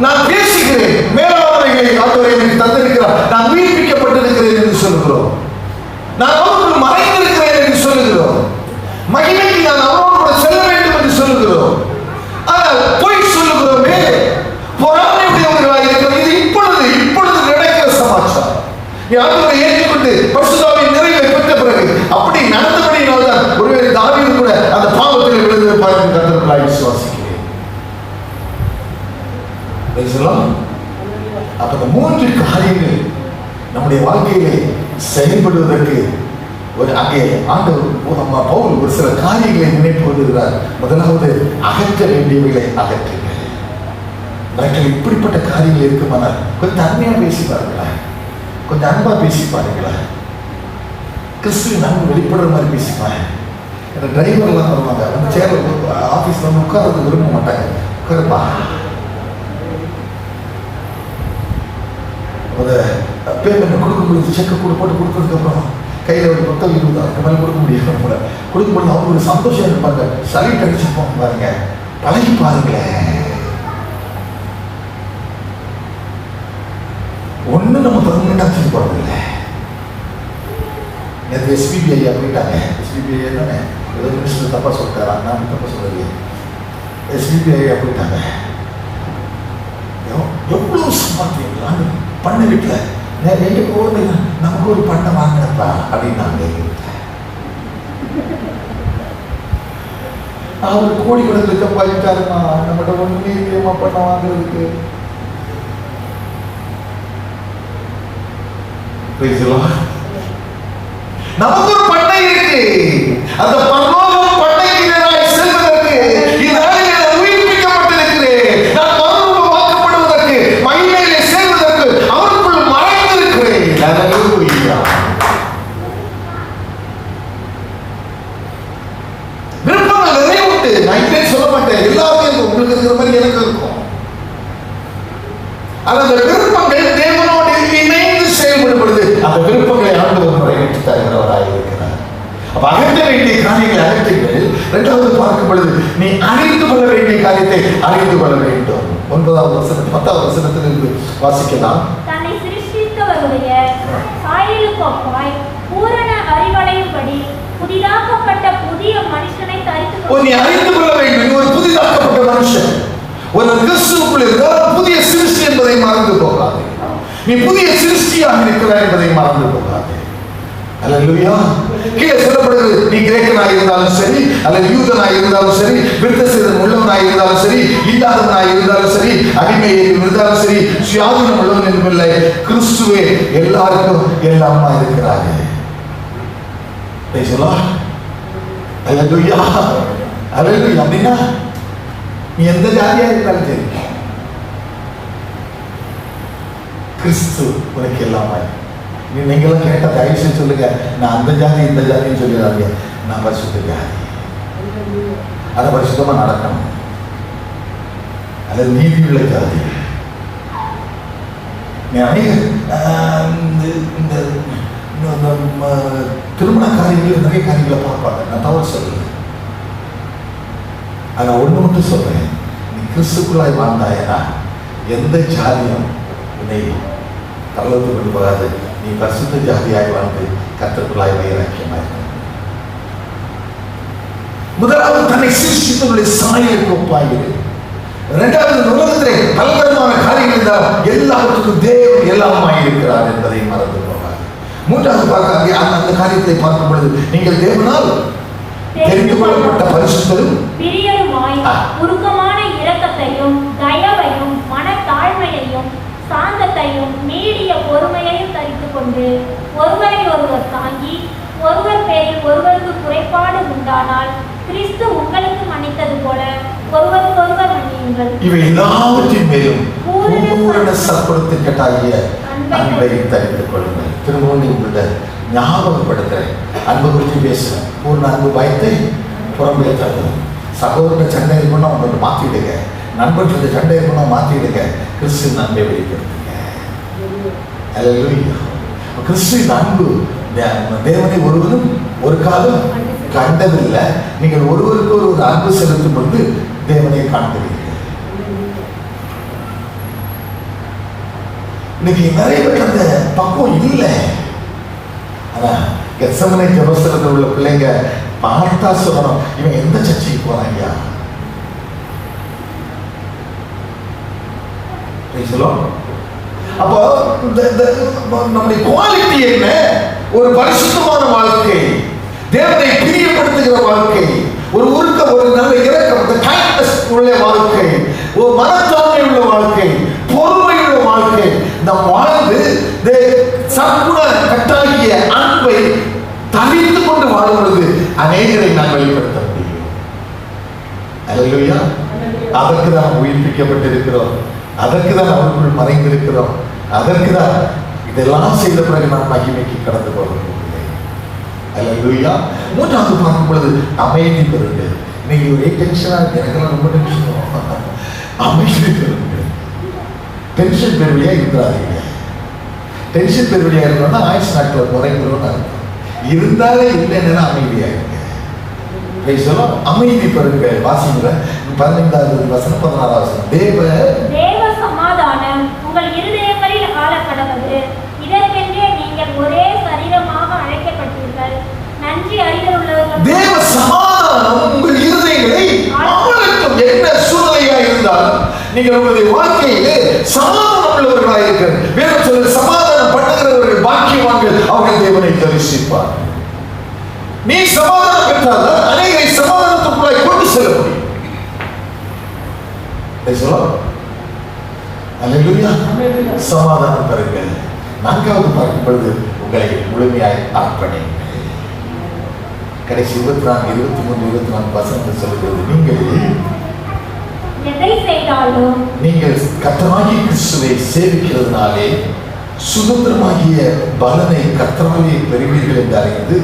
நான் பேசுகிறேன், மேலானவைகளை ஆண்டவர் எனக்கு தந்திருக்கிறார். நான் உயிர்ப்பிக்கப்பட்டிருக்கிறேன் என்று சொல்லுகிறோம். நான் அவருக்கு மறைந்திருக்கிறேன் என்று சொல்லுகிறோம். மகிமைக்கு நான் அவரோடு கூட செல்ல வேண்டும் என்று சொல்லுகிறோம். ஆனால் பொய் சொல்லுகிறோமே, பொறாமையுடையவர்களாக இருக்கிறோம். இது இப்பொழுது நடக்கிற சமாச்சாரம். ஆண்டவரை ஏற்றுக்கொண்டு பரிசுத்தாவின் நிறைவை பெற்ற பிறகு அப்படி நடந்தபடியினால்தான் ஒருவேளை தாவீது கூட அந்த பாவத்தில் விழுந்திருப்பார் என்று கர்த்தருக்குள்ளாய் விசுவாசிக்கிறேன். அப்ப இந்த 3 காரியங்கள் நம்முடைய வாழ்க்கையிலே செயல்படுவதற்கு ஒரு அங்கே ஆண்டவர் பவுல் ஒரு சில காரியங்களை நினைப்பு வருகிறார். முதலாவது, அகற்ற வேண்டியவைகளை அகற்றுங்கள். நாட்கள் இப்படிப்பட்ட காரியங்கள் இருக்குமானால் கொஞ்சம் அருமையா பேசி பாருங்களேன், கொஞ்சம் அன்பா பேசி பாருங்களேன், கிறிஸ்துவின் அன்பு வெளிப்படுற மாதிரி பேசிப்பாங்க. இந்த டிரைவர்லாம் வருவாங்க, வந்து சேர்ல ஆஃபீஸில் வந்து உட்கார்றது விரும்ப மாட்டாங்க. உட்காருப்பா, ஒரு பேமெண்ட் கொடுக்கும்போது செக்கை போட்டு கொடுத்ததுக்கப்புறம் கையில் ஒரு 10 20 அதுக்கு மேலே கொடுக்க முடியாது. கூட கொடுக்கும்போது அவங்க ஒரு சந்தோஷம் இருப்பாங்க. சளி கடிச்சுப்போம் பாருங்க, பழகி பாருங்களேன். ஒன்று நம்ம பர்மனெண்டாக செஞ்சு போகிறதில்லை. நேற்று எஸ்பிபி ஐயா போயிட்டாங்க. எஸ்பிபி ஐயா தானே ஏதோ மினிஸ்டர் தப்பாக சொல்லிட்டாரா? நான் தப்பாக சொல்லலையே. SBI போயிட்டாங்க. எவ்வளவு சம்பாத்தியம் பண்ண வீட்டில் எங்க போகுது, நமக்கு ஒரு பண்ணை வாங்கினப்பா அப்படின்னாங்க. அவர் கோடி கணக்கில் சம்பாதிட்டாருமா, நம்மகிட்ட ஒண்ணுமே இல்லையமா பண்ண வாங்குறதுக்கு. நமக்கு ஒரு பண்ணை இருக்கு. அந்த பரலோகம் பண்ணைக்கு நேராய் செல்வதற்கு இதனாலே நான் உயிர்ப்பிக்கப்பட்டிருக்கிறேன். நான் மறுரூபமாக்கப்படுவதற்கு, மகிமையிலே சேர்வதற்கு அவருக்குள் மறைந்திருக்கிறேன். ஹல்லேலூயா. விருப்பங்கள் நிறைய உண்டு. நான் இப்பே சொல்ல மாட்டேன், எல்லாருக்கும் உங்களுக்கு இருக்கிற மாதிரி எனக்கு இருக்கும். அந்த விருப்பங்கள் தேவனோடு இணைந்து செயல்படுவது. அந்த விருப்பங்களை ஆண்டவர் நிறைவேற்றி தருகிறவராக இருக்கிறார். அப்ப அகற்ற வேண்டிய காரியங்களை அகற்றுங்கள். இரண்டாவது பார்க்கும் பொழுது நீ அறிந்து கொள்ள வேண்டிய காரியத்தை அறிந்து கொள்ள வேண்டும். 9வது வசனம் 10வது வசனத்திலிருந்து வாசிக்கலாம். தன்னை சிருஷ்டித்தவருடைய சாயலுக்கு ஒப்பாய் பூரண அறிவடையும்படி புதிதாக்கப்பட்ட புதிய மனுஷனை தரித்து நீ அறிந்து கொள்ள வேண்டும். ஒரு புதிதாக்கப்பட்ட மனுஷன், ஒரு கிறிஸ்துவுக்குள் இருந்தால் புதிய சிருஷ்டி என்பதை மறந்து போகாது. நீ புதிய சிருஷ்டியாக இருக்கிறாய் என்பதை மறந்து போகாது. அல்லேலூயா. கீழே சொல்லப்படுகிறது, நீ கிரேக்கனாய் இருந்தாலும் சரி, அல்லது யூதனாய் இருந்தாலும் சரி, விருத்தசேதனம் உள்ளவனாய் இருந்தாலும் சரி, இல்லாதவனாய் இருந்தாலும் சரி, அடிமையை இருந்தாலும் சரி, சுயாதீனம் உள்ளவன் என்பதில்லை, கிறிஸ்துவே எல்லாருக்கும் எல்லாமா இருக்கிறாங்க. அல்லேலூயா. அல்லேலூயா. அப்படின்னா நீ எந்த ஜாதியா இருந்தாலும் சரி, கிறிஸ்து உனக்கு எல்லாமே. நீங்களும் கேட்ட தயவு செய்து சொல்லுங்க, நான் அந்த ஜாதி இந்த ஜாதின்னு சொல்லிடாதீங்க. நான் பரிசுத்த ஜாதி, அதை பரிசுத்தமா நடக்கணும். அல்லது நீதியுள்ள ஜாதி. இந்த திருமண காரியங்கள் நிறைய காரியங்களை பார்ப்பாங்க. நான் தவறு சொல்லுங்க. ஆனா ஒண்ணு மட்டும் சொல்றேன், நீ கிறிஸ்துக்குள்ளாய் வாழ்ந்தாயனா எந்த ஜாதியும் உன்னை தள்ளத்து கொண்டு போகாது. நீ பரிசுத்த ஜாதியாய் வாழ்ந்து கர்த்தருக்குள்ளாய் வைராக்கியமாய். முதலாவது தன்னை சிருஷ்டித்தவருடைய சாயலுக்கு ஒப்பாகிறது. இரண்டாவது உலகத்திலே பலவிதமான காரியங்கள் இருந்தால் எல்லாவற்றுக்கும் தேவன் எல்லாமாய் இருக்கிறார் என்பதை மறந்து போகாது. மூன்றாவது பார்க்க அந்த காரியத்தை பார்க்கும் பொழுது நீங்கள் தேவனால் தெரிந்து கொள்ளப்பட்ட பரிசுத்தரும் பிரியருமாய் உருக்கமான இரக்கத்தையும் தயவையும் மனத்தாழ்மையையும் சாந்தத்தையும் நீடிய பொறுமையையும் தரித்துக் கொண்டு ஒருவரை ஒருவர் தாங்கி ஒருவர் பேரில் ஒருவருக்கு குறைபாடு உண்டானால் கிறிஸ்து உங்களுக்கு மன்னித்தது போல ஒருவருக்கொருவர் மன்னியுங்கள். இவை எல்லாவற்றின் மேலும் பூரண சற்புறத்திற்காகிய அன்பை தரித்துக் கொள்ளுங்கள். திரும்பவும் உங்களுடைய ஞாபகப்படுத்துறேன், அன்பு குறித்து பேசுறேன். பூர்ண அன்பு பயத்தை புறம்பே தருவோம். சகோதரன் சண்டை இருக்கணும் அவங்களுக்கு மாற்றிடுங்க. நண்பர்களுக்கு சண்டை இருக்கணும் மாற்றிடுங்க. கிறிஸ்துவின் அன்பை வெளிப்படுத்துங்க. அல்லேலூயா. கிறிஸ்துவின் அன்பு தேவனை ஒருவரும் ஒரு காலம் கண்டதில்லை. நீங்கள் ஒருவருக்கு ஒரு அன்பு செலுத்தும் பொழுது தேவனை காண்கிறீர்கள். இன்னைக்கு நிறைய பேர் அந்த பக்குவம் இல்லை. ஆனா கெத்செமனே ஜெபஸ்தலத்தில் உள்ள பிள்ளைங்க பார்த்தா சொல்லணும், இவன் எந்த சர்ச்சைக்கு போறாங்க. அப்போ நம்முடைய குவாலிட்டி என்ன? ஒரு பரிசுத்தமான வாழ்க்கை, தேவனை பிரியப்படுத்துகிற வாழ்க்கை, ஒரு உருக்கம், ஒரு நல்ல இரக்கம், கைண்ட்னஸ் உள்ள வாழ்க்கை, ஒரு மனத்தாண்மை உள்ள வாழ்க்கை, பொறுமை உள்ள வாழ்க்கை. நம் வாழ்ந்து சற்குண கட்டாகிய அன்பை தவிர்த்து கொண்டு வாழும் பொழுது அநேகரை நாம் வெளிப்படுத்த முடியும். அல்லேலூயா. அதற்கு தான் உயிர்ப்பிக்கப்பட்டிருக்கிறோம். அதற்கு தான் அவருக்குள் மறைந்திருக்கிறோம். அதற்கு தான் இதெல்லாம் செய்த பிறகு நாம் மகிமைக்கு கடந்து போகிறோம். அல்லேலூயா. மூன்றாவது பார்க்கும் பொழுது அமைதி பெறுங்க. இன்னைக்கு ஒரே டென்ஷனா இருக்கு, எனக்கெல்லாம் ரொம்ப டென்ஷன். அமைதி பெறுங்க. டென்ஷன் பெருவழியா இருந்தாதீங்க. டென்ஷன் பெருவழியா இருக்கணும்னா ஆயுஷ் நாட்கள் குறைக்கிறோம்னு அர்த்தம். இருந்தாலே இல்லைன்னா அமைதியா இருங்க. அமைதி பெறுங்க. வாசிங்க 15வது வசனம் 16வது வசனம். தேவ சமாதானம் உங்கள் இருதயங்களில் ஆளக்கடவது. இதற்கென்றே நீங்கள் ஒரே சரீரமாக அழைக்கப்பட்டீர்கள். நன்றி அறிதல் உள்ளவர்கள். தேவ சமாதானம் உங்கள் இருதயங்களை ஆளட்டும். என்ன அடைந்தாலும் நீங்கள் உங்களுடைய வாழ்க்கையிலே சமாதானம் உள்ளவர்களாக இருக்கிற வேறு சொல்ல சமாதானம் பண்ணுகிறவர்கள் பாக்கியவான்கள், அவர்கள் தேவனை தரிசிப்பார். நீ சமாதானம் பெற்றால் அநேகரை சமாதானத்துக்குள்ளாய் கொண்டு செல்ல முடியும். சமாதானம் பெறுங்கள். நான்காவது பார்க்கும் பொழுது உங்களை முழுமையாய் அர்ப்பணிங்க. கடைசி 24, 23, 24 வசனங்கள் சொல்கிறது, நீங்கள் கர்த்தராகிய கிறிஸ்துவை சேவிக்கிறதுனாலே சுதந்திரமாகிய பலனை கர்த்தராலே பெறுவீர்கள் என்று அறிந்து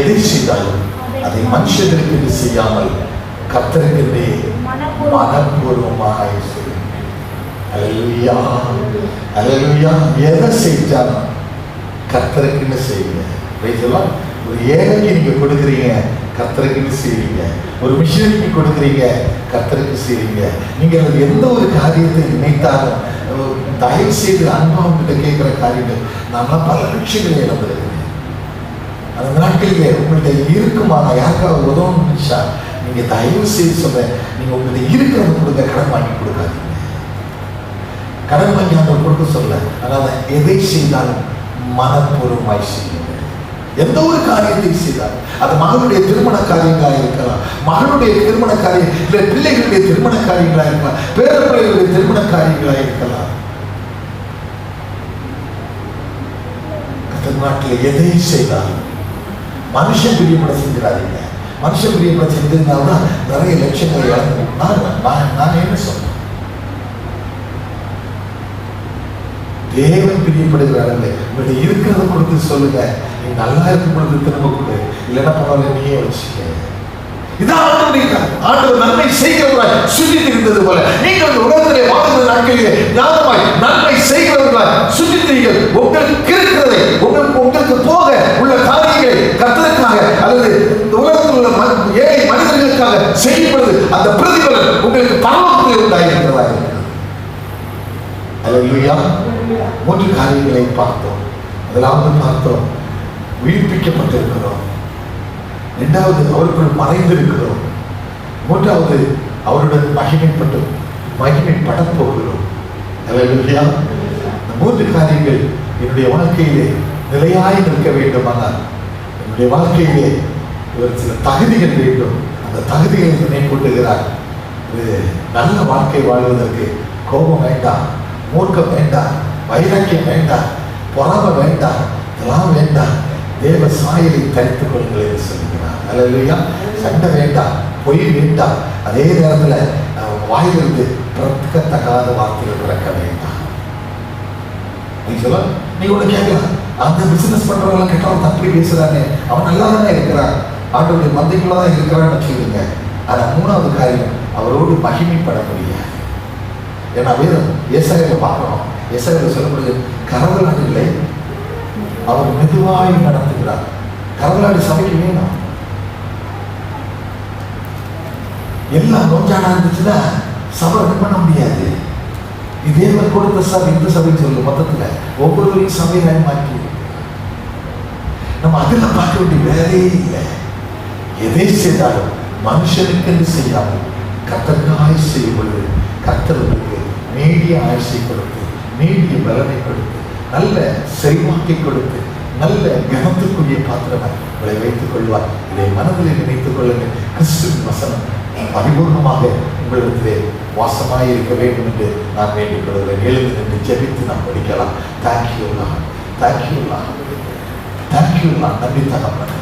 எதை செய்தாலும் அதை மனுஷர்களுக்கு செய்யாமல் கர்த்தருக்கென்றே மனப்பூர்வமாய் செய்யுங்கள். அல்லேலூயா, அல்லேலூயா. எதை செஞ்சாலும் கர்த்தருக்குன்னு செய்யுங்க. ஒரு ஏழைக்கு நீங்க கொடுக்குறீங்க, கர்த்தருக்கு செய்வீங்க. ஒரு மிஷனரிக்கு கொடுக்குறீங்க, கர்த்தருக்கு செய்வீங்க. நீங்கள் எந்த ஒரு காரியத்தை நினைத்தாலும் தயவு செய்து அன்பாவும் கிட்ட கேட்கிற காரியங்கள், நான்லாம் பல லட்சங்களை இழந்திருக்கிறேன். அந்த நாட்களிலே உங்கள்கிட்ட இருக்குமான யாருக்காவது உதவும் நினைச்சா நீங்க தயவு செய்து சொல்றேன், நீங்க உங்கள்கிட்ட இருக்கிறத கொடுங்க, கடன் வாங்கி கொடுக்காதீங்க. கடன் வாங்கி அவங்க கொடுக்க சொல்ல, அதனால எதை செய்தாலும் மனப்பூர்வமாய் செய்யுங்க. எந்த ஒரு காரியத்தை செய்தால் அது மகனுடைய திருமண காரியங்களாக இருக்கலாம், மகனுடைய திருமண காரியம் இல்லை, பிள்ளைகளுடைய திருமண காரியங்களாக இருக்கலாம், பேரப்பிள்ளைகளுடைய திருமண காரியங்களாக இருக்கலாம். நாட்டில் எதை செய்தாலும் மனுஷன் பிரியப்பட செஞ்சிடாதீங்க. மனுஷன் பிரியப்பட செஞ்சிருந்தால்தான் நிறைய லட்சங்களை இழந்து. நான் என்ன சொல்றேன், தேவன் பிரியப்படுகிற அளவில் உங்கள்கிட்ட இருக்கிறத கொடுத்து சொல்லுங்க. நீ நல்லா இருக்கும் பொழுது திரும்ப கொடு, இல்லைன்னா பரவாயில்ல நீயே வச்சுக்க. இதான் ஆண்டவர் நன்மை செய்கிறவர்களாய் சுற்றிட்டு இருந்தது போல நீங்கள் அந்த உலகத்திலே வாழ்கிற நாட்களிலே ஞானமாய் நன்மை செய்கிறவர்களாய் சுற்றித்தீர்கள். உங்களுக்கு இருக்கிறதை உங்களுக்கு போக உள்ள காரியங்களை கர்த்தருக்காக அல்லது இந்த உலகத்தில் உள்ள ஏழை மனிதர்களுக்காக செய்யப்படுது. அந்த பிரதிபலன் உங்களுக்கு பரவத்திலே உண்டாயிருக்கிறதா இருக்கிறது. அல்லேலூயா. 3 காரியங்களை பார்த்தோம். முதலாவது பார்த்தோம், உயிர்ப்பிக்கப்பட்டிருக்கிறோம். 2வது அவருக்குள் மறைந்திருக்கிறோம். 3வது அவருடன் மகிமைப்படப் போகிறோம். அல்லேலூயா. இந்த 3 காரியங்கள் என்னுடைய வாழ்க்கையிலே நிலையாய் நிற்க வேண்டுமானால் என்னுடைய வாழ்க்கையிலே இவர் சில தகுதிகள் வேண்டும். அந்த தகுதிகளை நினைப்பூட்டுகிறார். நல்ல வாழ்க்கை வாழ்வதற்கு கோபம் வேண்டாம், மூர்க்கம் வேண்டாம், வைராக்கியம் வேண்டாம், பொறாமை வேண்டாம், இதெல்லாம் வேண்டாம். தேவ சாயலை தரித்துக் கொள்ளுங்கள் என்று சொல்கிறார். அல்லேலூயா. சண்டை வேண்டாம், பொய் வேண்டாம், அதே நேரத்தில் வாயிலிருந்து பிறக்கத்தகாத வார்த்தைகள் பிறக்க வேண்டாம். நீ சொல்ல நீ ஒன்று கேட்கலாம், அந்த பிசினஸ் பண்றவங்க கெட்டவன் தப்பி பேசுறாங்க, அவன் நல்லா தானே இருக்கிறான், ஆண்டோடைய மந்தைக்குள்ளதான் இருக்கிறான்னு வச்சுக்கிடுங்க. ஆனா 3வது காரியம், அவரோடு மகிமைப்பட முடியாது. ஏன்னா வேதம் ஏசாயாவை பார்க்கிறோம். ஏசாயாவில் சொல்லப்படுது, கரவலாடுகளை அவர் மெதுவாய் நடத்துகிறார். கரவலாடு சபைக்கு வேணும். எல்லாம் நோஞ்சானா இருந்துச்சுன்னா சபை ரன் பண்ண முடியாது. இதே மாதிரி கொடுத்த சபை இந்த சபைன்னு சொல்லு, மொத்தத்துல ஒவ்வொருவரையும் சபையை மாற்றி நம்ம அதில் பார்க்க வேண்டிய வேலையே இல்லை. எதை செய்தாலும் மனுஷனுக்கு செய்யாமல் கர்த்தருக்காய் செய்வது கர்த்தருக்கு நீடிய ஆயுசை கொடுத்து, நீடிய பலனை கொடுத்து, நல்ல செல்வாக்கை கொடுத்து, நல்ல கனத்துக்குரிய பாத்திரமாய் உங்களை வைத்துக் கொள்வார். இதை மனதில் நினைத்துக் கொள்ளுங்கள். கிறிஸ்துவின் வசனம் பரிபூர்ணமாக உங்களிடத்திலே வாசமாய் இருக்க வேண்டும் என்று நான் வேண்டிக் கொள்கிறேன். எழுந்து நின்று ஜெபித்து நாம் படிக்கலாம். தேங்க்யூல்லா, தேங்க்யூல்லா, தேங்க்யூல்லா. நன்றி தகப்பனே,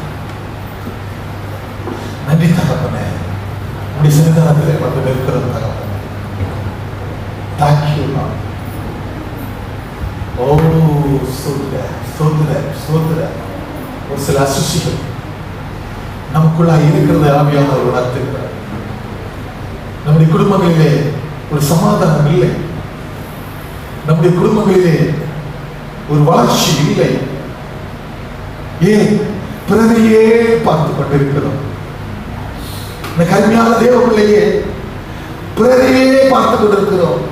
நன்றி தகப்பனே. உங்களுடைய சிறுதானத்திலே வந்து நிற்கிறது தகப்பனே. தேங்க்யூல்லா. ஓ சோதர சோதர சோதர. ஒரு சில அசுசிகள் நமக்குள்ளா இருக்கிறது ஆவியாக ஒரு உணர்த்துகிறார். நம்முடைய குடும்பங்களிலே ஒரு சமாதானம் இல்லை, நம்முடைய குடும்பங்களிலே ஒரு வளர்ச்சி இல்லை. ஏன் பிறரையே பார்த்து கொண்டிருக்கிறோம்? இந்த கருமையான தேவ பிள்ளையே பிறரையே பார்த்து கொண்டிருக்கிறோம்.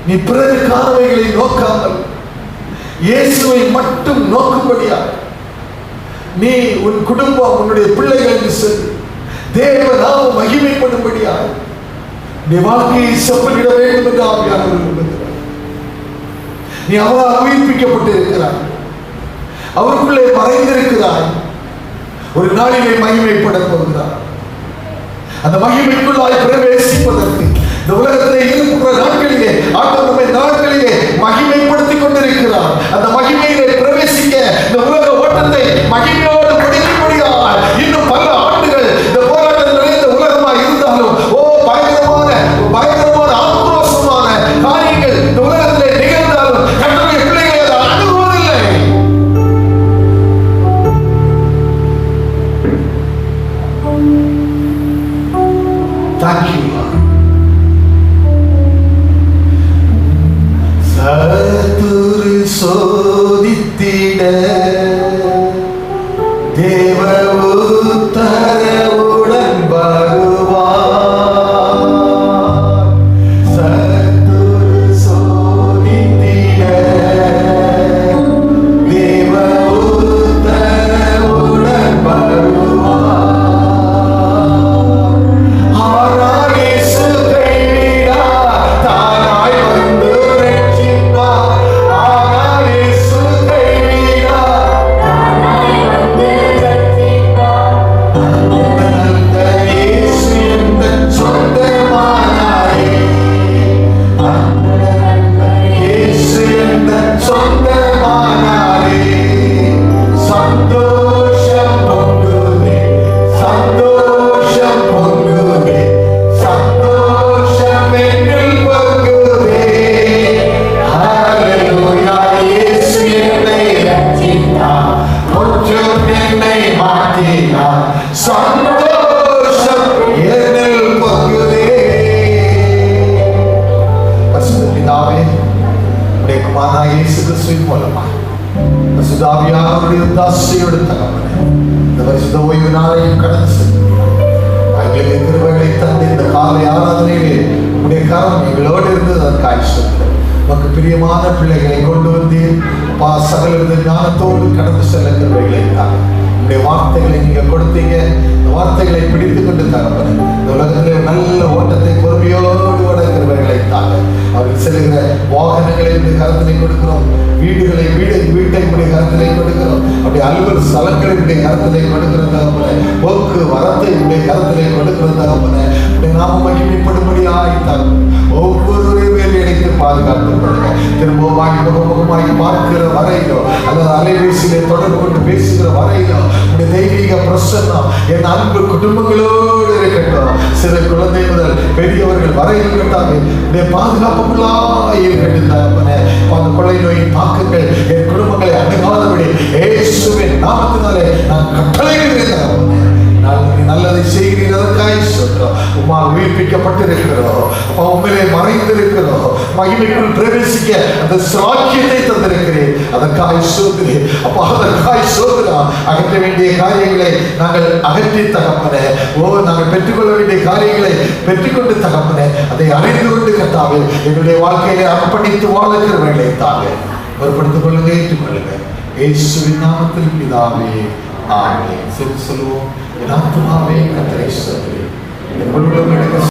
நீ பிறருக்கானவைகளை நோக்காமல் இயேசுவை மட்டும் நோக்கும்படியா நீ உன் குடும்பம் உன்னுடைய பிள்ளைகளுக்கு சொல்லி தேவ நாமம் மகிமைப்படும்படியா நீ வாழ்க்கையை செப்பனிட வேண்டும் என்று ஆவியானவர் விரும்புகிறார். நீ அவரால் உயிர்ப்பிக்கப்பட்டு இருக்கிறாய், அவருக்குள்ளே மறைந்திருக்கிறாய். ஒரு நாளிலே மகிமைப்பட போகிறார். அந்த மகிமைக்குள்ளாய் பிரவேசிப்பதற்கு இந்த உலகத்திலே இருக்கிற நாட்களிலே ஆண்டவர் நாட்களிலே மகிமைப்படுத்திக் கொண்டிருக்கிறார். அந்த மகிமையிலே பிரவேசிக்க இந்த உலக ஓட்டத்தை மகிமையோடு முடிக்கும்படியால் இன்னும் பல ஆண்டுகள் இந்த போராட்டம் நிறைந்த உலகமாக இருந்தாலும் பயங்கரமான ஆக்ரோஷமான காரியங்கள் இந்த உலகத்திலே நிகழ்ந்தாலும் கர்த்தருடைய பிள்ளைகளை அதை அணுகுவதில்லை. Thank you, Lord. சத்துரு சோதித்திட தேவ உத்தரவுடன் வருவார். சத்துரு சோதித்திட தேவ உத்தரவுடன் வருவார். பிரியமான பிள்ளைகளை கொண்டு வந்து சகல ஞானத்தோடு கடந்து செல்ல கிருபைகளை தாங்க. உங்களுடைய வார்த்தைகளை நீங்க கொடுத்தீங்க. இந்த வார்த்தைகளை பிடித்துக் கொண்டு தகப்பனே இந்த உலகத்திலே நல்ல ஓட்டத்தை பொறுமையோடு ஓட கிருபைகளை தாங்க. அவர்கள் செல்கிற வாகனங்களை உடைய கரத்திலே கொடுக்கிறோம், வீட்டை உடைய கரத்திலே கொடுக்கிறோம், அப்படி அலுவல் ஸ்தலங்களை உடைய கரத்திலே கொடுக்கிற தகப்பனே, போக்கு வரத்தை உடைய கரத்திலே கொடுக்கிற தகப்பனே, உடைய நாம மகிமைப்படும்படியாய் தாங்க. ஒவ்வொருவரையும் வேலையடைத்து பாதுகாக்கப்படுங்க. திரும்பமாகி முகமுகமாகி பார்க்கிற வரையிலோ அல்லது அலைபேசியிலே தொடர்பு கொண்டு பேசுகிற வரையிலோ உடைய தெய்வீக பிரசன்னம் என் அன்பு குடும்பங்களோடு இருக்கட்டும். சிறு குழந்தை முதல் பெரியவர்கள் வரை இருக்கட்டாங்க. உடைய பாதுகாப்புக்குள்ளாய் இருக்கட்டும் தகப்பனே. அந்த கொள்ளை நோயின் தாக்கங்கள் என் குடும்பங்களை அணுகாதபடி இயேசுவின் நாமத்தினாலே நான் கட்டளையிடுகிறேன் தகப்பனே. நல்லதை செய்கிறதற்காய் சொல்றோம். உமா உயிர்ப்பிக்கப்பட்டிருக்கிறோம், உண்மையிலே மறைந்திருக்கிறோம், மகிமைக்குள் பிரவேசிக்க அந்த சாக்கியத்தை தந்திருக்கிறேன். அதற்காய் சோதனை அப்பா, அதற்காய் சோதனா அகற்ற வேண்டிய காரியங்களை நாங்கள் அகற்றி தகப்பனே. நாங்கள் பெற்றுக்கொள்ள வேண்டிய காரியங்களை பெற்றுக்கொண்டு தகப்பனே, அதை அறிந்து கொண்டு கத்தாவே எங்களுடைய வாழ்க்கையிலே அர்ப்பணித்து வாழ்க்கிறவர்களை தாங்க பொறுப்படுத்திக் கொள்ளுங்க, ஏற்றுக்கொள்ளுங்க. இயேசுவின் நாமத்தில் பிதாவே, ஆமென். சொல்லுவோம். என் ஆத்துமாவே கர்த்தரை ஸ்தோத்திரி.